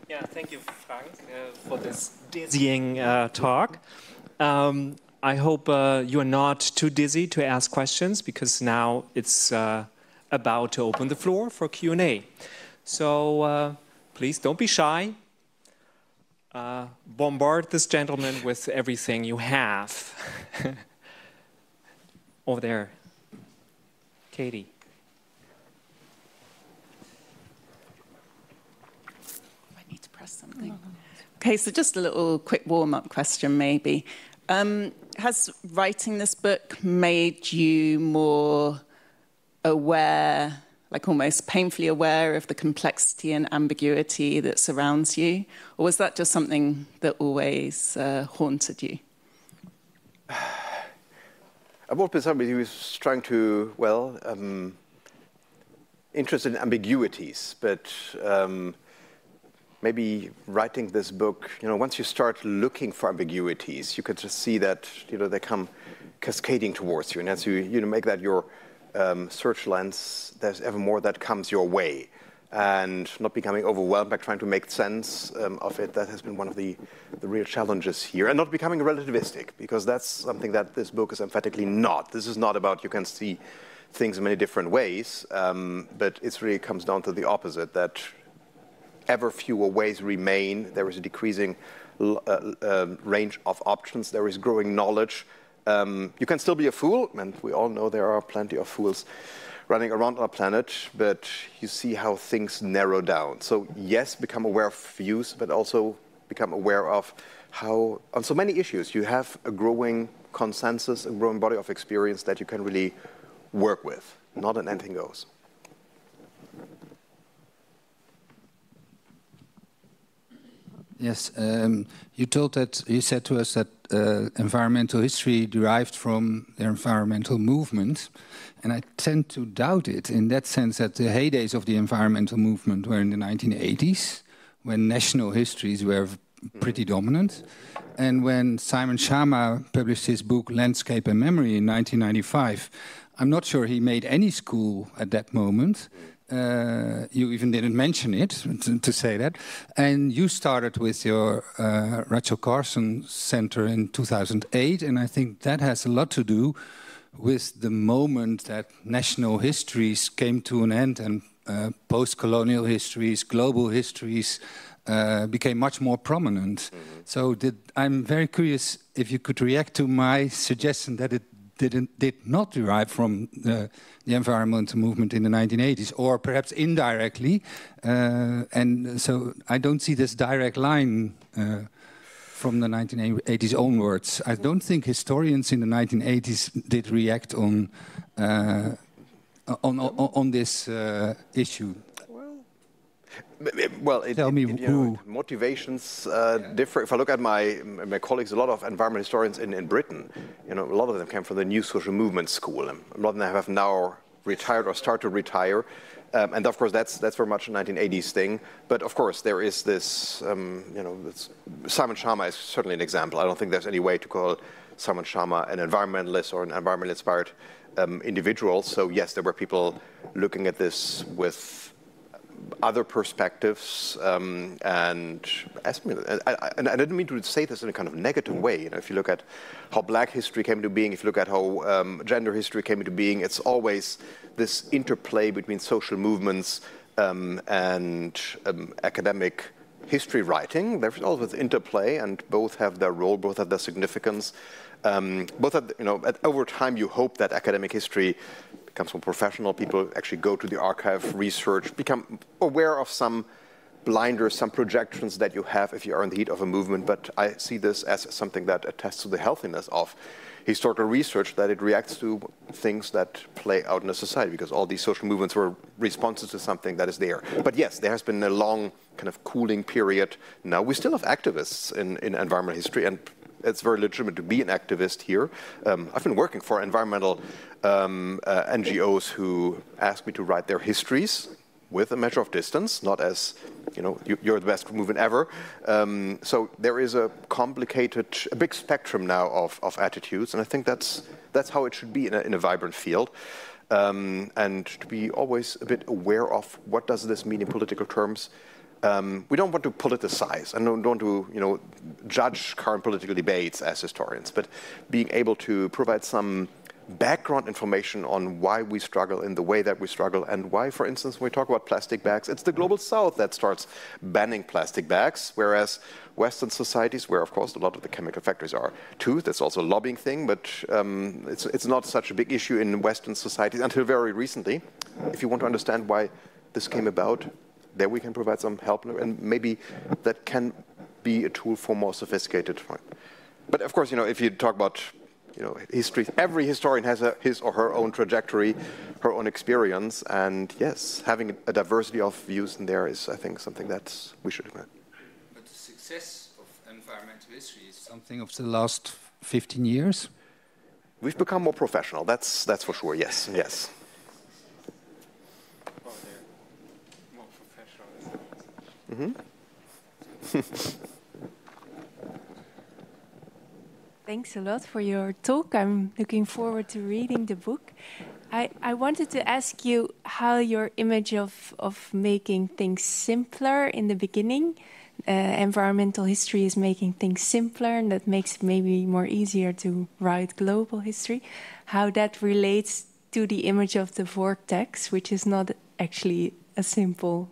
Yeah, thank you, Frank, for this dizzying talk. I hope you are not too dizzy to ask questions, because now it's about to open the floor for Q&A. So please don't be shy. Bombard this gentleman with everything you have. Over there. Katie. I need to press something. Okay, so just a little quick warm-up question, maybe. Has writing this book made you more aware, like almost painfully aware of the complexity and ambiguity that surrounds you? Or was that just something that always haunted you? I've always been somebody who was trying to, well, interested in ambiguities, but maybe writing this book, once you start looking for ambiguities, you can just see that, they come cascading towards you. And as you make that your search lens, there's ever more that comes your way. And not becoming overwhelmed by trying to make sense of it, that has been one of the real challenges here. And not becoming relativistic, because that's something that this book is emphatically not. This is not about you can see things in many different ways, but it really comes down to the opposite, that ever fewer ways remain. There is a decreasing range of options. There is growing knowledge. You can still be a fool, and we all know there are plenty of fools running around our planet, but you see how things narrow down. So yes, become aware of views, but also become aware of how, on so many issues, you have a growing consensus, a growing body of experience that you can really work with. Not an anything goes. Yes, you said to us that environmental history derived from the environmental movement, and I tend to doubt it in that sense that the heydays of the environmental movement were in the 1980s, when national histories were pretty dominant, and when Simon Schama published his book Landscape and Memory in 1995. I'm not sure he made any school at that moment. You even didn't mention it, to say that. And you started with your Rachel Carson Center in 2008, and I think that has a lot to do with the moment that national histories came to an end and post-colonial histories, global histories became much more prominent. Mm-hmm. So I'm very curious if you could react to my suggestion that it did not derive from the environmental movement in the 1980s, or perhaps indirectly. And so I don't see this direct line from the 1980s onwards. I don't think historians in the 1980s did react on this issue. Well, tell me who. Motivations differ. If I look at my colleagues, a lot of environmental historians in Britain, a lot of them came from the New Social Movement school, and a lot of them have now retired or start to retire. And of course, that's very much a 1980s thing. But of course, there is this, Simon Schama is certainly an example. I don't think there's any way to call Simon Schama an environmentalist or an environmentally inspired individual. So yes, there were people looking at this with other perspectives, and I didn't mean to say this in a kind of negative way. If you look at how Black history came into being, if you look at how gender history came into being, it's always this interplay between social movements and academic history writing. There's always interplay, and both have their role, both have their significance. Both have, over time, you hope that academic history becomes more professional. People actually go to the archive, research, become aware of some blinders, some projections that you have if you are in the heat of a movement. But I see this as something that attests to the healthiness of historical research, that it reacts to things that play out in a society, because all these social movements were responses to something that is there. But yes, there has been a long kind of cooling period. Now we still have activists in environmental history, and it's very legitimate to be an activist here. I've been working for environmental NGOs who ask me to write their histories with a measure of distance, not as, you're the best movement ever. So there is a big spectrum now of attitudes, and I think that's how it should be in a vibrant field. And to be always a bit aware of what does this mean in political terms. We don't want to politicize and don't want to, judge current political debates as historians, but being able to provide some background information on why we struggle in the way that we struggle, and why, for instance, when we talk about plastic bags, it's the Global South that starts banning plastic bags, whereas Western societies, where of course a lot of the chemical factories are too, that's also a lobbying thing, but it's not such a big issue in Western societies until very recently. If you want to understand why this came about, there we can provide some help, and maybe that can be a tool for more sophisticated. But of course, if you talk about history, every historian has his or her own trajectory, her own experience, and yes, having a diversity of views in there is, I think, something that we should admire. But the success of environmental history is something of the last 15 years? We've become more professional, that's for sure, yes, yes. Well, they're more professional. Thanks a lot for your talk. I'm looking forward to reading the book. I wanted to ask you how your image of making things simpler in the beginning, environmental history is making things simpler, and that makes it maybe more easier to write global history, how that relates to the image of the vortex, which is not actually a simple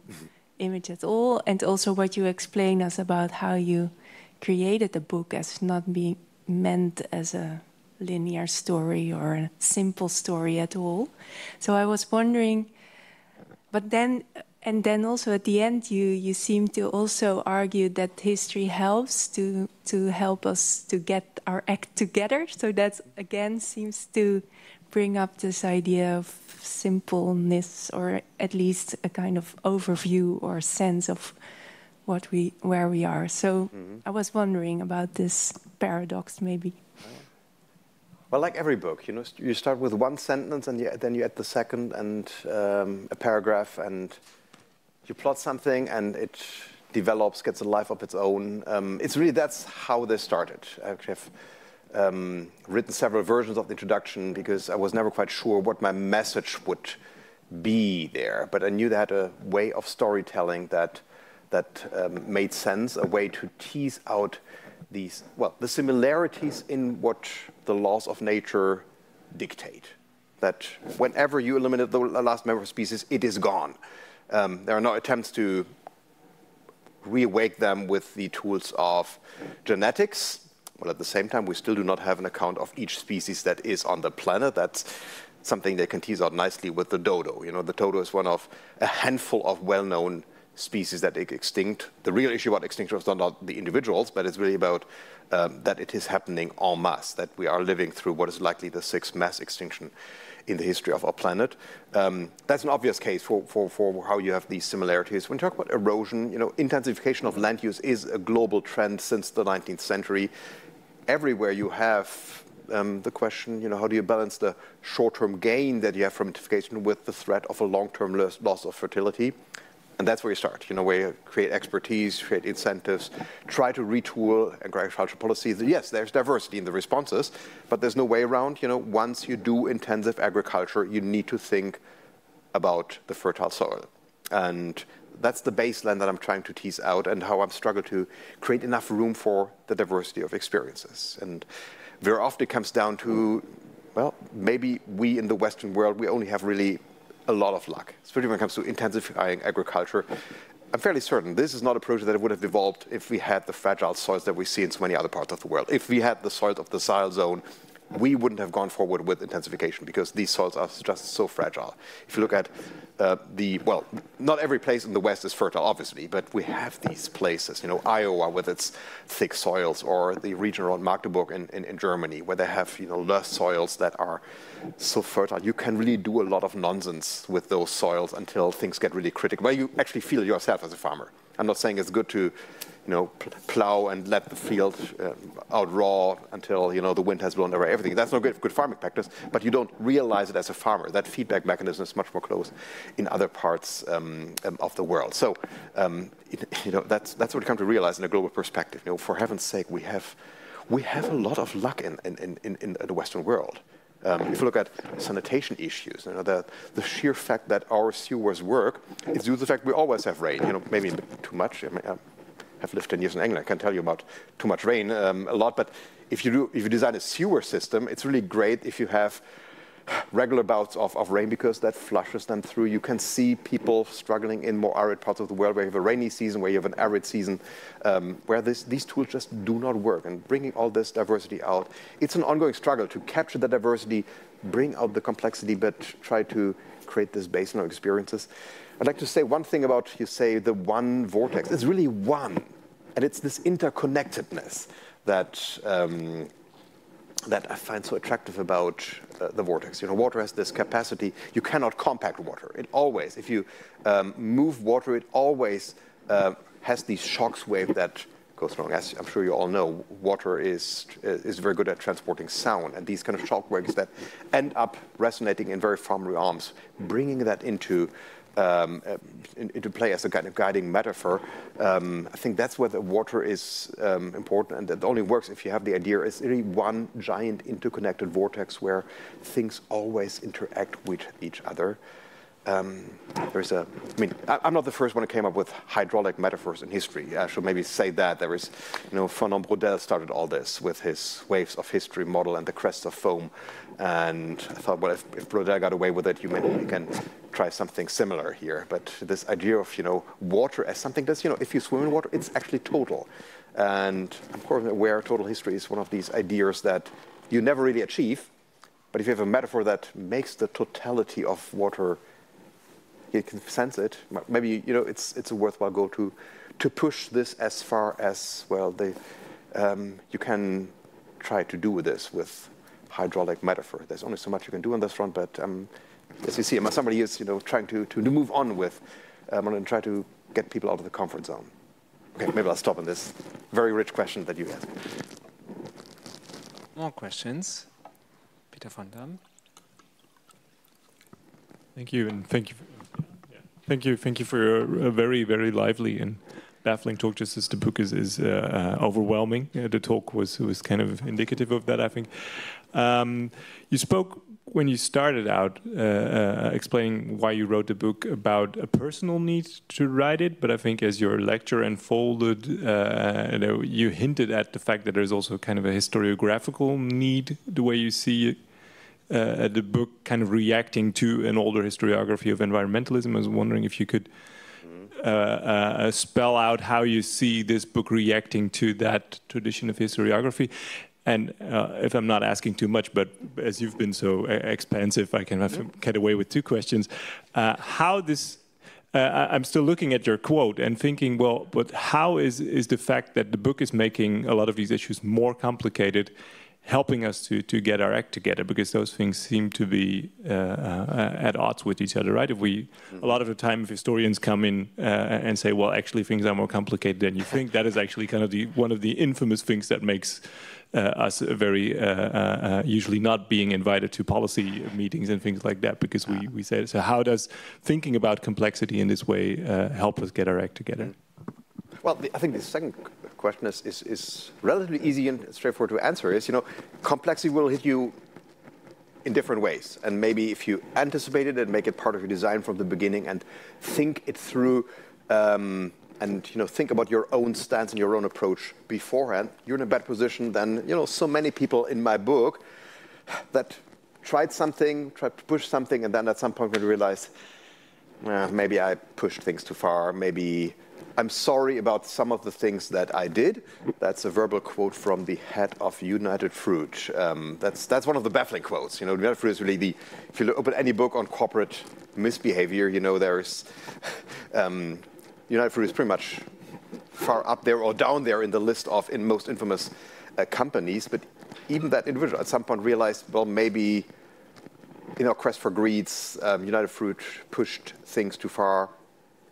image at all, and also what you explain us about how you created the book as not being meant as a linear story or a simple story at all. So I was wondering, but then also at the end you seem to also argue that history helps to help us to get our act together. So that again seems to bring up this idea of simpleness, or at least a kind of overview or sense of where we are. So I was wondering about this paradox, maybe. Well, like every book, you start with one sentence, and then you add the second and a paragraph, and you plot something, and it develops, gets a life of its own. That's how this started. I actually have written several versions of the introduction because I was never quite sure what my message would be there, but I knew they had a way of storytelling that made sense, a way to tease out the similarities in what the laws of nature dictate. That whenever you eliminate the last member of species, it is gone. There are no attempts to reawake them with the tools of genetics. Well, at the same time, we still do not have an account of each species that is on the planet. That's something they can tease out nicely with the dodo. The dodo is one of a handful of well-known species that are extinct. The real issue about extinction is not the individuals, but it's really about that it is happening en masse, that we are living through what is likely the 6th mass extinction in the history of our planet. That's an obvious case for how you have these similarities. When you talk about erosion, intensification of land use is a global trend since the 19th century. Everywhere you have the question, how do you balance the short-term gain that you have from intensification with the threat of a long-term loss of fertility? And that's where you start, where you create expertise, create incentives, try to retool agricultural policies. Yes, there's diversity in the responses, but there's no way around. Once you do intensive agriculture, you need to think about the fertile soil. And that's the baseline that I'm trying to tease out, and how I'm struggling to create enough room for the diversity of experiences. And very often it comes down to, well, maybe we in the Western world, we only have really a lot of luck, especially when it comes to intensifying agriculture. I'm fairly certain this is not a project that would have evolved if we had the fragile soils that we see in so many other parts of the world. If we had the soils of the Sahel zone, we wouldn't have gone forward with intensification because these soils are just so fragile. If you look at not every place in the West is fertile, obviously, but we have these places, Iowa with its thick soils, or the region around Magdeburg in Germany, where they have, lush soils that are so fertile. You can really do a lot of nonsense with those soils until things get really critical, where you actually feel yourself as a farmer. I'm not saying it's good to plow and let the field out raw until, the wind has blown away everything. That's not good farming practice, but you don't realize it as a farmer. That feedback mechanism is much more close in other parts of the world. So, that's what you come to realize in a global perspective. For heaven's sake, we have a lot of luck in the Western world. If you look at sanitation issues, the sheer fact that our sewers work is due to the fact we always have rain. Maybe too much. I've lived 10 years in England. I can tell you about too much rain a lot. But if you design a sewer system, it's really great if you have regular bouts of rain because that flushes them through. You can see people struggling in more arid parts of the world where you have a rainy season, where you have an arid season, where these tools just do not work. And bringing all this diversity out, it's an ongoing struggle to capture the diversity, bring out the complexity, but try to create this baseline of experiences. I'd like to say one thing about, you say, the one vortex. It's really one, and it's this interconnectedness that that I find so attractive about the vortex. You know, water has this capacity. You cannot compact water. It always, if you move water, it always has these shocks wave that goes wrong. As I'm sure you all know, water is very good at transporting sound, and these kind of shock waves that end up resonating in very far realms, bringing that into play as a kind of guiding metaphor. I think that's where the water is important, and that only works if you have the idea it's really one giant interconnected vortex where things always interact with each other. I'm not the first one who came up with hydraulic metaphors in history. I should maybe say that. There is, Fernand Braudel started all this with his waves of history model and the crests of foam. And I thought, well, if Braudel got away with it, you can try something similar here. But this idea of, water as something that's, if you swim in water, it's actually total. And I'm quite aware total history is one of these ideas that you never really achieve. But if you have a metaphor that makes the totality of water, you can sense it. Maybe it's a worthwhile goal to push this as far as well. You can try to do this with hydraulic metaphor. There's only so much you can do on this front, but as you see, somebody is trying to move on with and try to get people out of the comfort zone. Okay, maybe I'll stop on this very rich question that you asked. More questions, Peter van Dam. Thank you, and thank you for your very, very lively and baffling talk. Just as the book is overwhelming, the talk was kind of indicative of that. I think you spoke when you started out explaining why you wrote the book about a personal need to write it. But I think as your lecture unfolded, you hinted at the fact that there's also kind of a historiographical need, the way you see it. The book kind of reacting to an older historiography of environmentalism. I was wondering if you could spell out how you see this book reacting to that tradition of historiography. And if I'm not asking too much, but as you've been so expansive, I can get away with two questions. How this, I'm still looking at your quote and thinking, well, but how is the fact that the book is making a lot of these issues more complicated helping us to get our act together, because those things seem to be at odds with each other, right? A lot of the time, if historians come in and say, well, actually things are more complicated than you think, that is actually kind of one of the infamous things that makes us very usually not being invited to policy meetings and things like that, because we say, so how does thinking about complexity in this way help us get our act together? Well, I think the second question is relatively easy and straightforward to answer. Is complexity will hit you in different ways, and maybe if you anticipate it and make it part of your design from the beginning and think it through, and think about your own stance and your own approach beforehand, you're in a better position than so many people in my book that tried to push something, and then at some point we realized, maybe I pushed things too far, maybe I'm sorry about some of the things that I did. That's a verbal quote from the head of United Fruit. That's one of the baffling quotes. United Fruit is really if you open any book on corporate misbehavior, there's United Fruit is pretty much far up there or down there in the list of most infamous companies. But even that individual at some point realized, well, maybe in our quest for greeds, United Fruit pushed things too far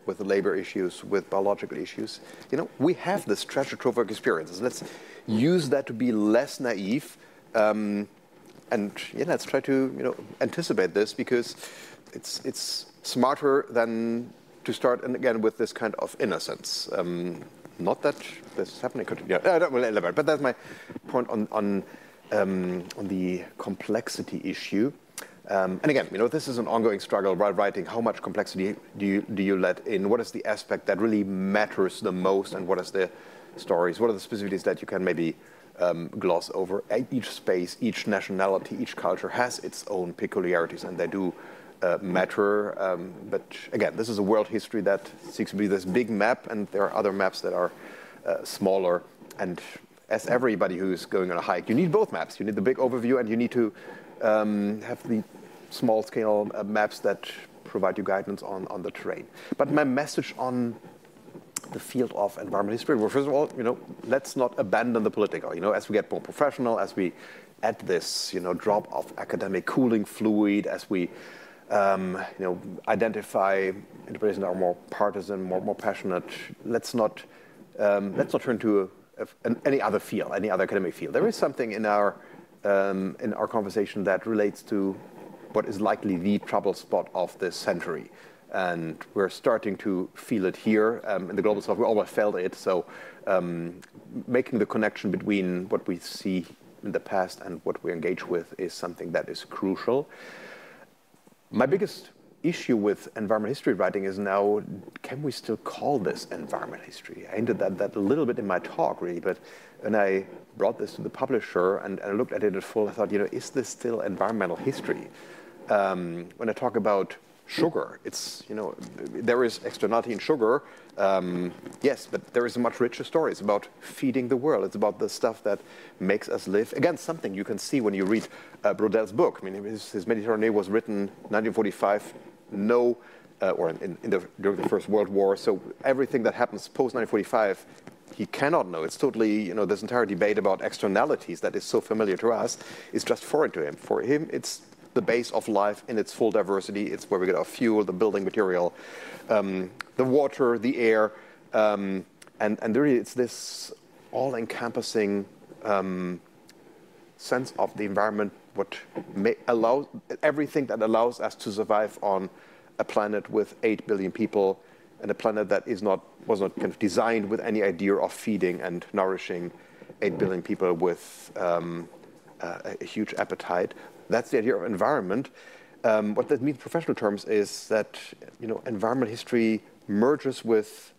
with the labor issues, with biological issues. We have this treasure trove of experiences. Let's use that to be less naive, and let's try to anticipate this, because it's smarter than to start again with this kind of innocence. Not that this is happening. I don't want to elaborate, but that's my point on the complexity issue. And again, this is an ongoing struggle while writing. How much complexity do you let in? What is the aspect that really matters the most, and what is the stories? What are the specificities that you can maybe gloss over? Each space, each nationality, each culture has its own peculiarities, and they do matter. But again, this is a world history that seeks to be this big map, and there are other maps that are smaller. And as everybody who's going on a hike, you need both maps. You need the big overview, and you need to have the small-scale maps that provide you guidance on the terrain. But my message on the field of environmental history, well, first of all, let's not abandon the political. As we get more professional, as we add this, drop of academic cooling fluid, as we, identify interpretations that are more partisan, more passionate, let's not turn to any other field, any other academic field. There is something in our conversation that relates to what is likely the trouble spot of this century. And we're starting to feel it here in the global south. We always felt it. So making the connection between what we see in the past and what we engage with is something that is crucial. My biggest issue with environmental history writing is now, can we still call this environmental history? I hinted at that a little bit in my talk, really, but when I brought this to the publisher and I looked at it in full, I thought, is this still environmental history? When I talk about sugar, it's, there is externality in sugar, yes, but there is a much richer story. It's about feeding the world. It's about the stuff that makes us live. Again, something you can see when you read Brodel's book. I mean, his Mediterranean was written 1945, during the First World War. So everything that happens post-1945, he cannot know. It's totally, this entire debate about externalities that is so familiar to us is just foreign to him. For him, it's the base of life in its full diversity. It's where we get our fuel, the building material, the water, the air, and really it's this all-encompassing sense of the environment, what allows everything that allows us to survive on a planet with 8 billion people, and a planet that was not kind of designed with any idea of feeding and nourishing 8 billion people with a huge appetite. That's the idea of environment. What that means in professional terms is that environmental history merges with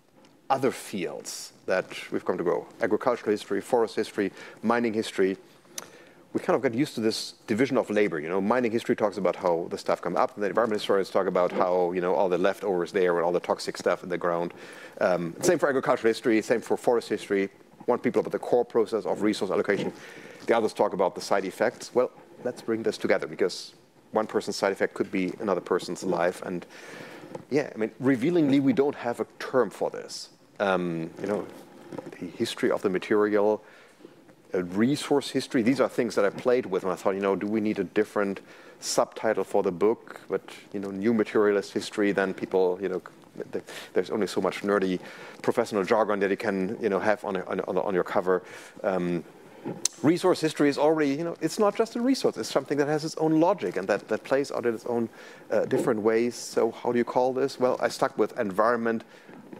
other fields that we've come to grow. Agricultural history, forest history, mining history. We kind of got used to this division of labor. Mining history talks about how the stuff comes up, and the environmental historians talk about how all the leftovers there and all the toxic stuff in the ground. Same for agricultural history, same for forest history. One people about the core process of resource allocation. The others talk about the side effects. Well, let's bring this together, because one person's side effect could be another person's life. And yeah, I mean, revealingly, we don't have a term for this. The history of the material, resource history, these are things that I played with when I thought, do we need a different subtitle for the book? But, new materialist history, then people, there's only so much nerdy professional jargon that you can, have on your cover. Resource history is already, it's not just a resource. It's something that has its own logic and that plays out in its own different ways. So how do you call this? Well, I stuck with environment,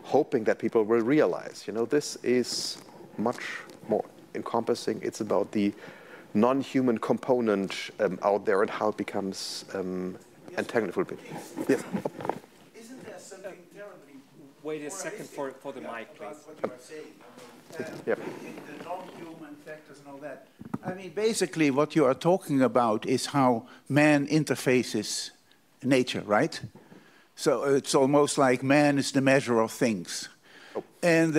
hoping that people will realize, this is much more encompassing. It's about the non-human component out there and how it becomes entangled. Yes. Isn't there something terribly... Wait a second for the mic, please. What you are saying. The non-human factors and all that. I mean, basically what you are talking about is how man interfaces nature, right? So it's almost like man is the measure of things. Oh. And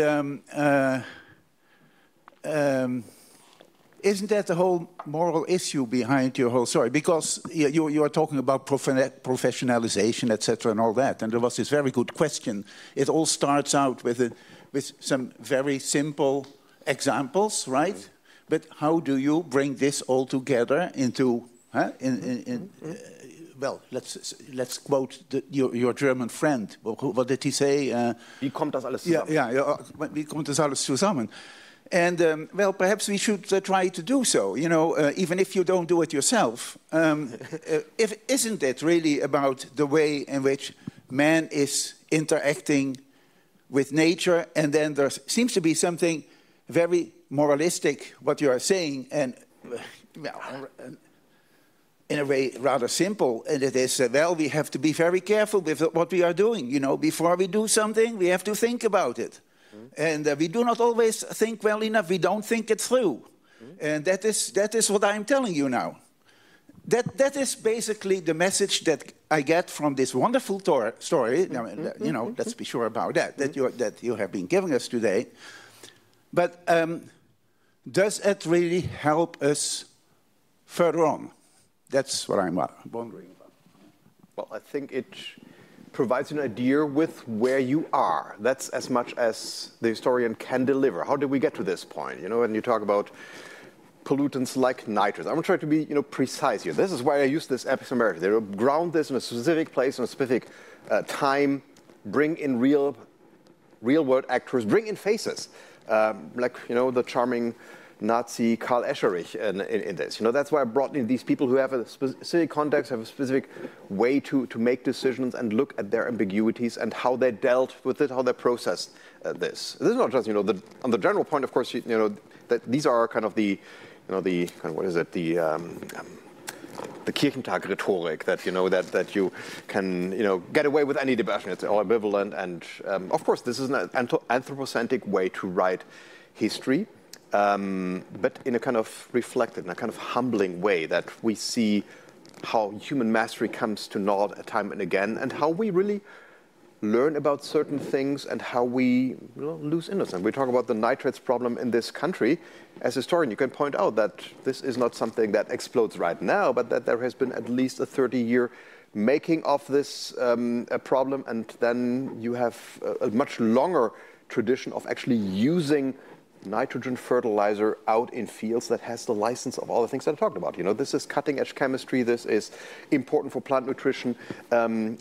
isn't that the whole moral issue behind your whole story? Because you are talking about professionalization, etc., and all that. And there was this very good question. It all starts out with some very simple examples, right? Mm-hmm. But how do you bring this all together into? Well, let's quote your German friend. What did he say? Wie kommt das alles zusammen? Ja, wie kommt das alles zusammen? And, well, perhaps we should try to do so, even if you don't do it yourself. Isn't it really about the way in which man is interacting with nature? And then there seems to be something very moralistic, what you are saying, and well, in a way rather simple. And it is, well, we have to be very careful with what we are doing. Before we do something, we have to think about it. And we do not always think well enough. We don't think it through. And that is what I'm telling you now. That is basically the message that I get from this wonderful story. Now, you know, let's be sure about that you have been giving us today. But does it really help us further on? That's what I'm wondering about. Well, I think it provides an idea with where you are. That's as much as the historian can deliver. How did we get to this point? You know, when you talk about pollutants like nitrates, I'm going to try to be, you know, precise here. This is why I use this epistemic. They ground this in a specific place, in a specific time, bring in real world actors, bring in faces, like, you know, the charming Nazi Karl Escherich in this. You know, that's why I brought in these people who have a specific context, have a specific way to make decisions and look at their ambiguities and how they dealt with it, how they processed this. This is not just, you know, on the general point, of course, you know, that these are kind of the, you know, the kind of, what is it, the Kirchentag rhetoric that, you know, that you can, you know, get away with any debate. It's all ambivalent, and of course, this is an anthropocentric way to write history. But in a kind of reflected, in a kind of humbling way, that we see how human mastery comes to naught time and again, and how we really learn about certain things and how we, you know, lose innocence. We talk about the nitrates problem in this country. As a historian, you can point out that this is not something that explodes right now, but that there has been at least a 30-year making of this problem, and then you have a much longer tradition of actually using nitrogen fertilizer out in fields that has the license of all the things that I talked about. You know, this is cutting-edge chemistry. This is important for plant nutrition.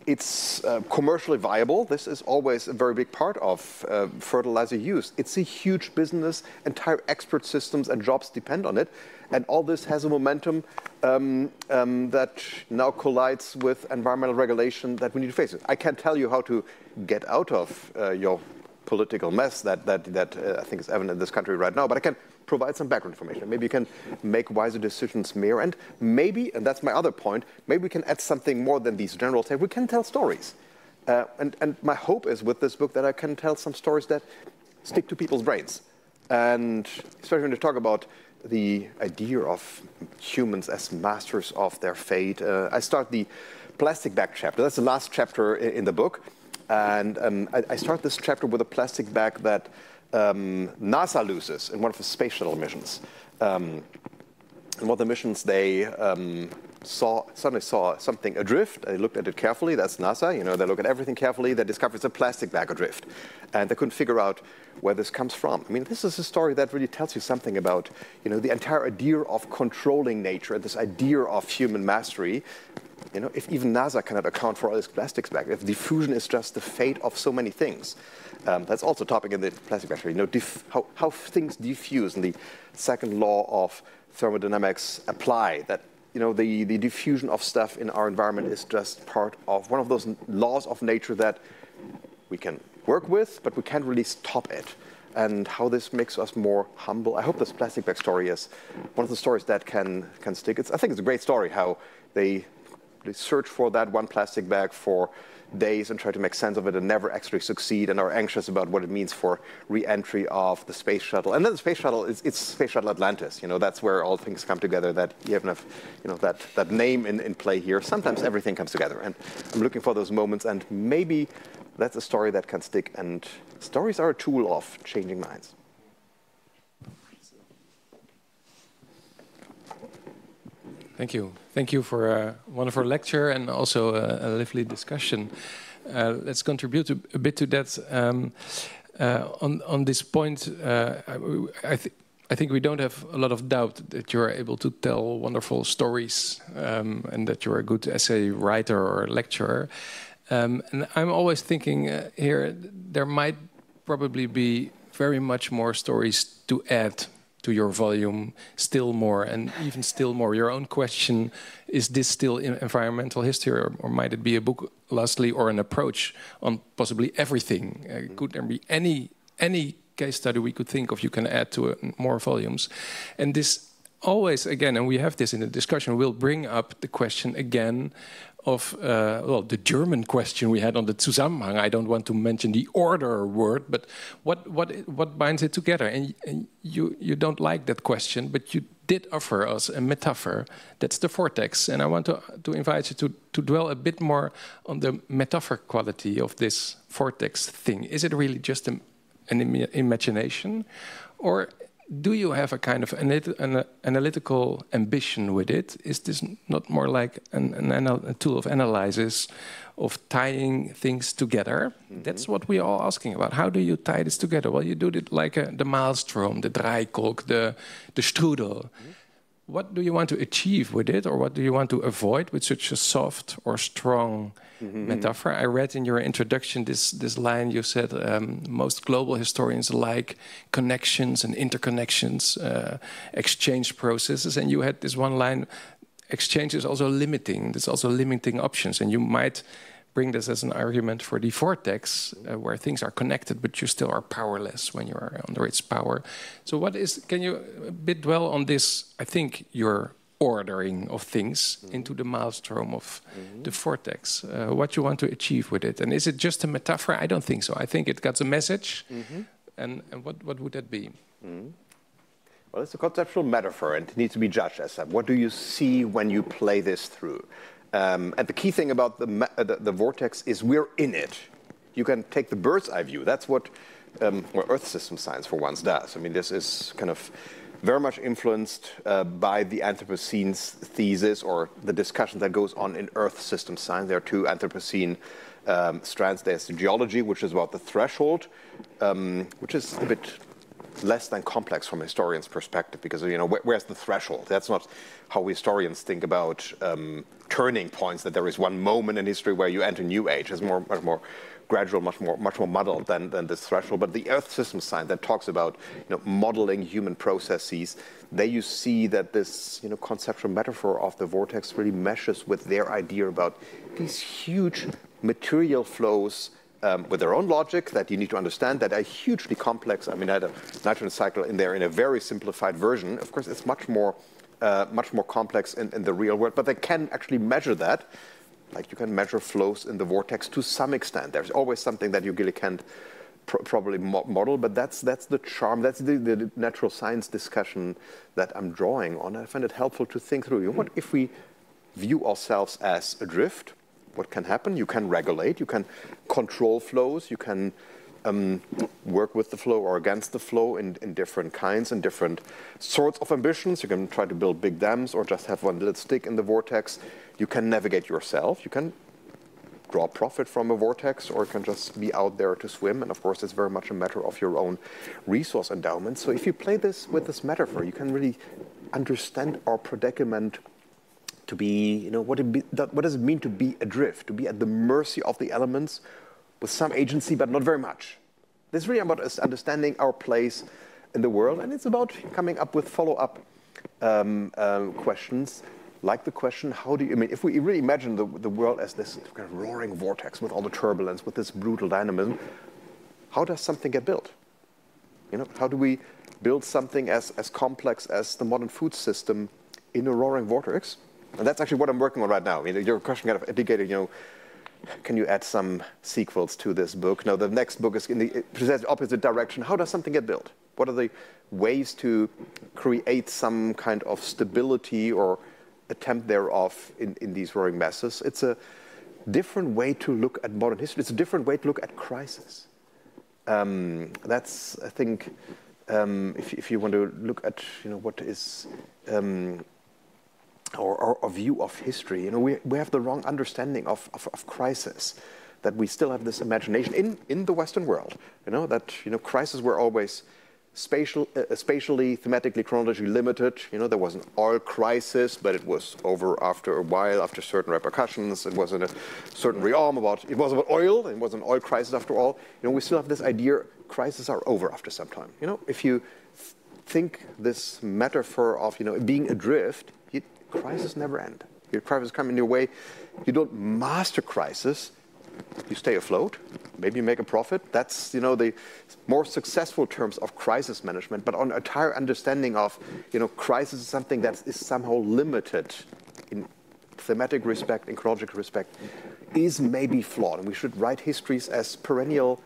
It's commercially viable. This is always a very big part of fertilizer use. It's a huge business. Entire expert systems and jobs depend on it. And all this has a momentum that now collides with environmental regulation that we need to face. I can't tell you how to get out of your political mess that I think is evident in this country right now, but I can provide some background information. Maybe you can make wiser decisions more, and maybe, and that's my other point, maybe we can add something more than these general takes. We can tell stories. And my hope is with this book that I can tell some stories that stick to people's brains. And especially when you talk about the idea of humans as masters of their fate. I start the plastic bag chapter. That's the last chapter in the book. And I start this chapter with a plastic bag that NASA loses in one of the space shuttle missions. In one of the missions, they suddenly saw something adrift. They looked at it carefully. That's NASA. You know, they look at everything carefully. They discover it's a plastic bag adrift, and they couldn't figure out where this comes from. I mean, this is a story that really tells you something about, you know, the entire idea of controlling nature, this idea of human mastery. You know, if even NASA cannot account for all this plastics back, if diffusion is just the fate of so many things, that's also a topic in the plastic battery. You know, how things diffuse, and the second law of thermodynamics apply. That, you know, the diffusion of stuff in our environment is just part of one of those laws of nature that we can work with, but we can't really stop it. And how this makes us more humble. I hope this plastic bag story is one of the stories that can stick. I think it's a great story how they search for that one plastic bag for days and try to make sense of it and never actually succeed, and are anxious about what it means for re-entry of the space shuttle. And then the space shuttle, it's Space Shuttle Atlantis. You know, that's where all things come together, that you have enough, you know, that name in play here. Sometimes everything comes together, and I'm looking for those moments, and maybe that's a story that can stick, and stories are a tool of changing minds. Thank you. Thank you for a wonderful lecture and also a lively discussion. Let's contribute a bit to that. On this point, I think we don't have a lot of doubt that you're able to tell wonderful stories and that you're a good essay writer or lecturer. And I'm always thinking here, there might probably be very much more stories to add to your volume, still more, and even still more. Your own question, is this still environmental history, or might it be a book, lastly, or an approach on possibly everything? Could there be any case study we could think of you can add to more volumes? And this always, again, and we have this in the discussion, we'll bring up the question again of, well, the German question we had on the Zusammenhang. I don't want to mention the order word, but what binds it together? And you don't like that question, but you did offer us a metaphor. That's the vortex. And I want to invite you to dwell a bit more on the metaphor quality of this vortex thing. Is it really just an imagination? Or do you have a kind of an analytical ambition with it? Is this not more like a tool of analysis, of tying things together? Mm-hmm. That's what we are all asking about. How do you tie this together? Well, you do it like the maelstrom, the draaikolk, the strudel. Mm-hmm. What do you want to achieve with it, or what do you want to avoid with such a soft or strong metaphor? I read in your introduction this line you said, most global historians like connections and interconnections, exchange processes, and you had this one line, exchange is also limiting, there's also limiting options, and you might bring this as an argument for the vortex, where things are connected, but you still are powerless when you are under its power. So can you a bit dwell on this, I think, your ordering of things into the maelstrom of the vortex, what you want to achieve with it. And is it just a metaphor? I don't think so. I think it got a message. And what would that be? Well, it's a conceptual metaphor and it needs to be judged as that. What do you see when you play this through? And the key thing about the vortex is we're in it. You can take the bird's eye view. That's what Earth system science for once does. I mean, this is kind of very much influenced by the Anthropocene's thesis or the discussion that goes on in Earth system science. There are two Anthropocene strands. There's the geology, which is about the threshold, which is a bit less than complex from a historian's perspective, because, you know, where's the threshold? That's not how historians think about turning points, that there is one moment in history where you enter a new age. It's much more gradual, much more muddled than this threshold. But the Earth system science that talks about, you know, modeling human processes, there you see that this, you know, conceptual metaphor of the vortex really meshes with their idea about these huge material flows with their own logic that you need to understand, that are hugely complex. I mean, I had a nitrogen cycle in there in a very simplified version. Of course, it's much more complex in the real world, but they can actually measure that. Like, you can measure flows in the vortex to some extent. There's always something that you really can't probably model, but that's the charm. That's the natural science discussion that I'm drawing on. I find it helpful to think through, you know, what if we view ourselves as adrift? What can happen? You can regulate, you can control flows, you can work with the flow or against the flow in different kinds and different sorts of ambitions. You can try to build big dams or just have one little stick in the vortex. You can navigate yourself. You can draw profit from a vortex, or you can just be out there to swim. And of course, it's very much a matter of your own resource endowment. So if you play this with this metaphor, you can really understand our predicament to be, you know, what does it mean to be adrift, to be at the mercy of the elements with some agency, but not very much. This is really about us understanding our place in the world, and it's about coming up with follow-up questions, like the question, if we really imagine the world as this kind of roaring vortex with all the turbulence, with this brutal dynamism, how does something get built? You know, how do we build something as complex as the modern food system in a roaring vortex? And that's actually what I'm working on right now. I mean, your question kind of indicated, you know, can you add some sequels to this book? No, the next book is in the precise opposite direction. How does something get built? What are the ways to create some kind of stability or attempt thereof in these roaring masses? It's a different way to look at modern history. It's a different way to look at crisis. That's, I think, if you want to look at, you know, what is our view of history, you know, we have the wrong understanding of crisis, that we still have this imagination in the Western world, you know, that, you know, crises were always spatially, thematically, chronologically limited. You know, there was an oil crisis, but it was over after a while, after certain repercussions. It was in a certain realm it was about oil, and it was an oil crisis after all. You know, we still have this idea, crises are over after some time. You know, if you think this metaphor of, you know, being adrift, crises never end. Your crises come in your way. You don't master crisis, you stay afloat, maybe you make a profit. That's, you know, the more successful terms of crisis management, but on entire understanding of, you know, crisis is something that is somehow limited in thematic respect, ecological respect, is maybe flawed. And we should write histories as perennial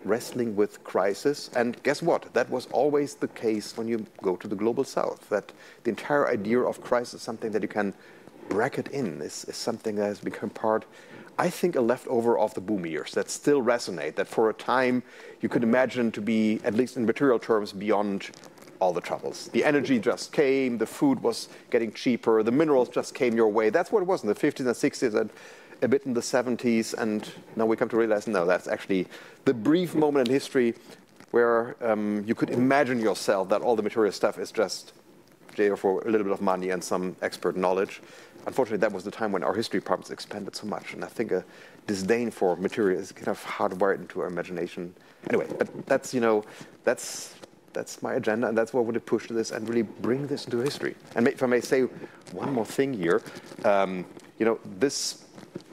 wrestling with crisis. And guess what? That was always the case when you go to the global south, that the entire idea of crisis is something that you can bracket in, is something that has become part, I think, a leftover of the boom years that still resonate, that for a time you could imagine to be, at least in material terms, beyond all the troubles. The energy just came, the food was getting cheaper, the minerals just came your way. That's what it was in the 50s and 60s and a bit in the 70s. And now we come to realize, no, that's actually the brief moment in history where you could imagine yourself that all the material stuff is just there for a little bit of money and some expert knowledge. Unfortunately, that was the time when our history departments expanded so much. And I think a disdain for material is kind of hardwired into our imagination. Anyway, but that's, you know, that's my agenda, and that's why I want to push this and really bring this into history. And if I may say one more thing here, you know, this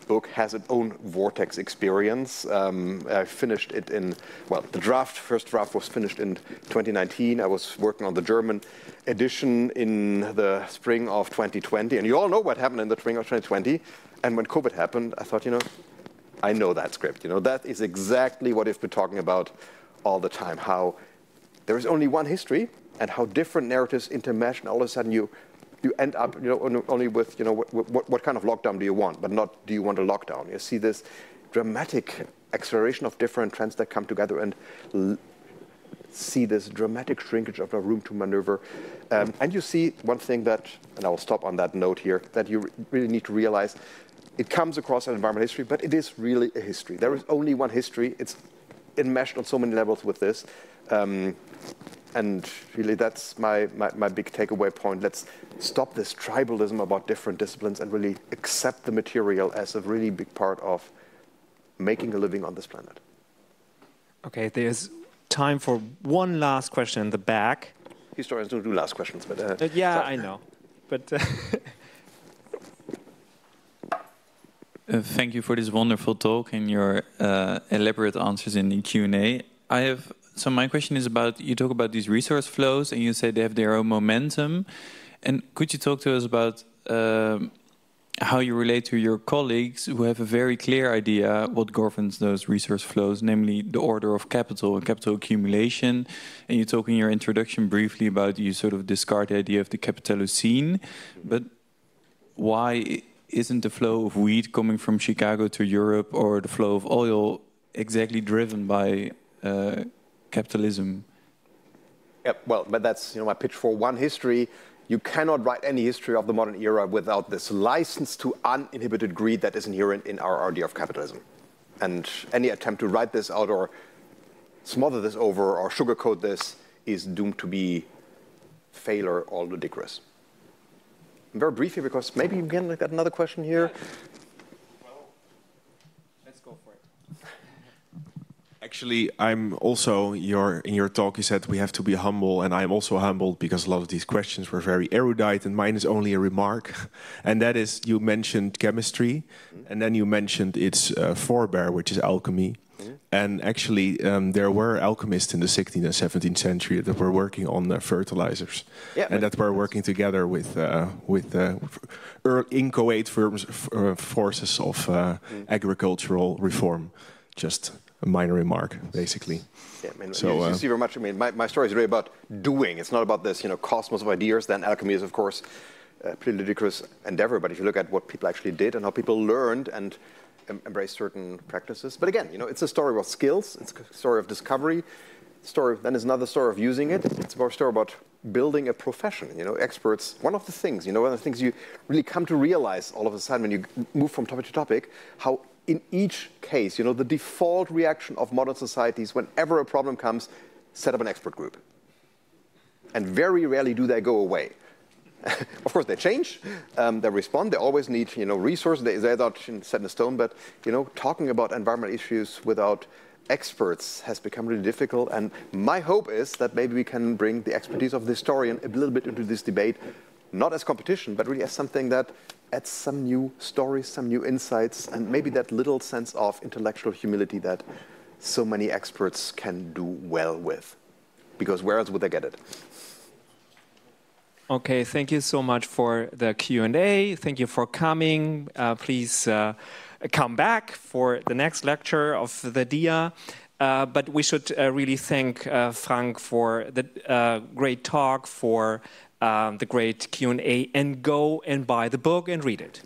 book has its own Vortex experience. I finished it in, well, the first draft was finished in 2019. I was working on the German edition in the spring of 2020. And you all know what happened in the spring of 2020. And when COVID happened, I thought, you know, I know that script. You know, that is exactly what I've been talking about all the time, how there is only one history and how different narratives intermesh, and all of a sudden you end up, you know, only with, you know, what kind of lockdown do you want, but not do you want a lockdown. You see this dramatic acceleration of different trends that come together and see this dramatic shrinkage of a room to maneuver. And you see one thing that, and I will stop on that note here, that you really need to realize, it comes across an environmental history, but it is really a history. There is only one history. It's enmeshed on so many levels with this. And really, that's my big takeaway point. Let's stop this tribalism about different disciplines and really accept the material as a really big part of making a living on this planet. Okay, there's time for one last question in the back. Historians don't do last questions, but... yeah, sorry. I know. But thank you for this wonderful talk and your elaborate answers in the Q&A. So my question is about, you talk about these resource flows and you say they have their own momentum. And could you talk to us about how you relate to your colleagues who have a very clear idea what governs those resource flows, namely the order of capital and capital accumulation. And you talk in your introduction briefly about you sort of discard the idea of the Capitalocene. But why isn't the flow of wheat coming from Chicago to Europe or the flow of oil exactly driven by capitalism? Yeah, well, but that's, you know, my pitch for one history. You cannot write any history of the modern era without this license to uninhibited greed that is inherent in our idea of capitalism. And any attempt to write this out or smother this over or sugarcoat this is doomed to be failure or ludicrous. Very briefly, because maybe you can get another question here. Actually, I'm also, in your talk you said we have to be humble, and I'm also humbled because a lot of these questions were very erudite, and mine is only a remark. And that is, you mentioned chemistry, and then you mentioned its forebear, which is alchemy. And actually, there were alchemists in the 16th and 17th century that were working on fertilizers, and that were working together with inchoate forces of agricultural reform. Just a minor remark, basically. Yeah, I mean, so, you see very much. I mean, my story is really about doing. It's not about this, you know, cosmos of ideas. Then alchemy is, of course, a pretty ludicrous endeavor. But if you look at what people actually did and how people learned and embraced certain practices. But again, you know, it's a story about skills. It's a story of discovery. Then is another story of using it. It's a story about building a profession. You know, experts. One of the things, you know, one of the things you really come to realize all of a sudden when you move from topic to topic, how in each case, you know, the default reaction of modern societies, whenever a problem comes, set up an expert group. And very rarely do they go away. Of course, they change, they respond, they always need, you know, resources, they're not set in stone, but, you know, talking about environmental issues without experts has become really difficult. And my hope is that maybe we can bring the expertise of the historian a little bit into this debate. not as competition, but really as something that adds some new stories, some new insights, and maybe that little sense of intellectual humility that so many experts can do well with. Because where else would they get it? Okay, thank you so much for the Q&A. Thank you for coming. Please come back for the next lecture of the DIA. But we should really thank Frank for the great talk, for the great Q&A, and go and buy the book and read it.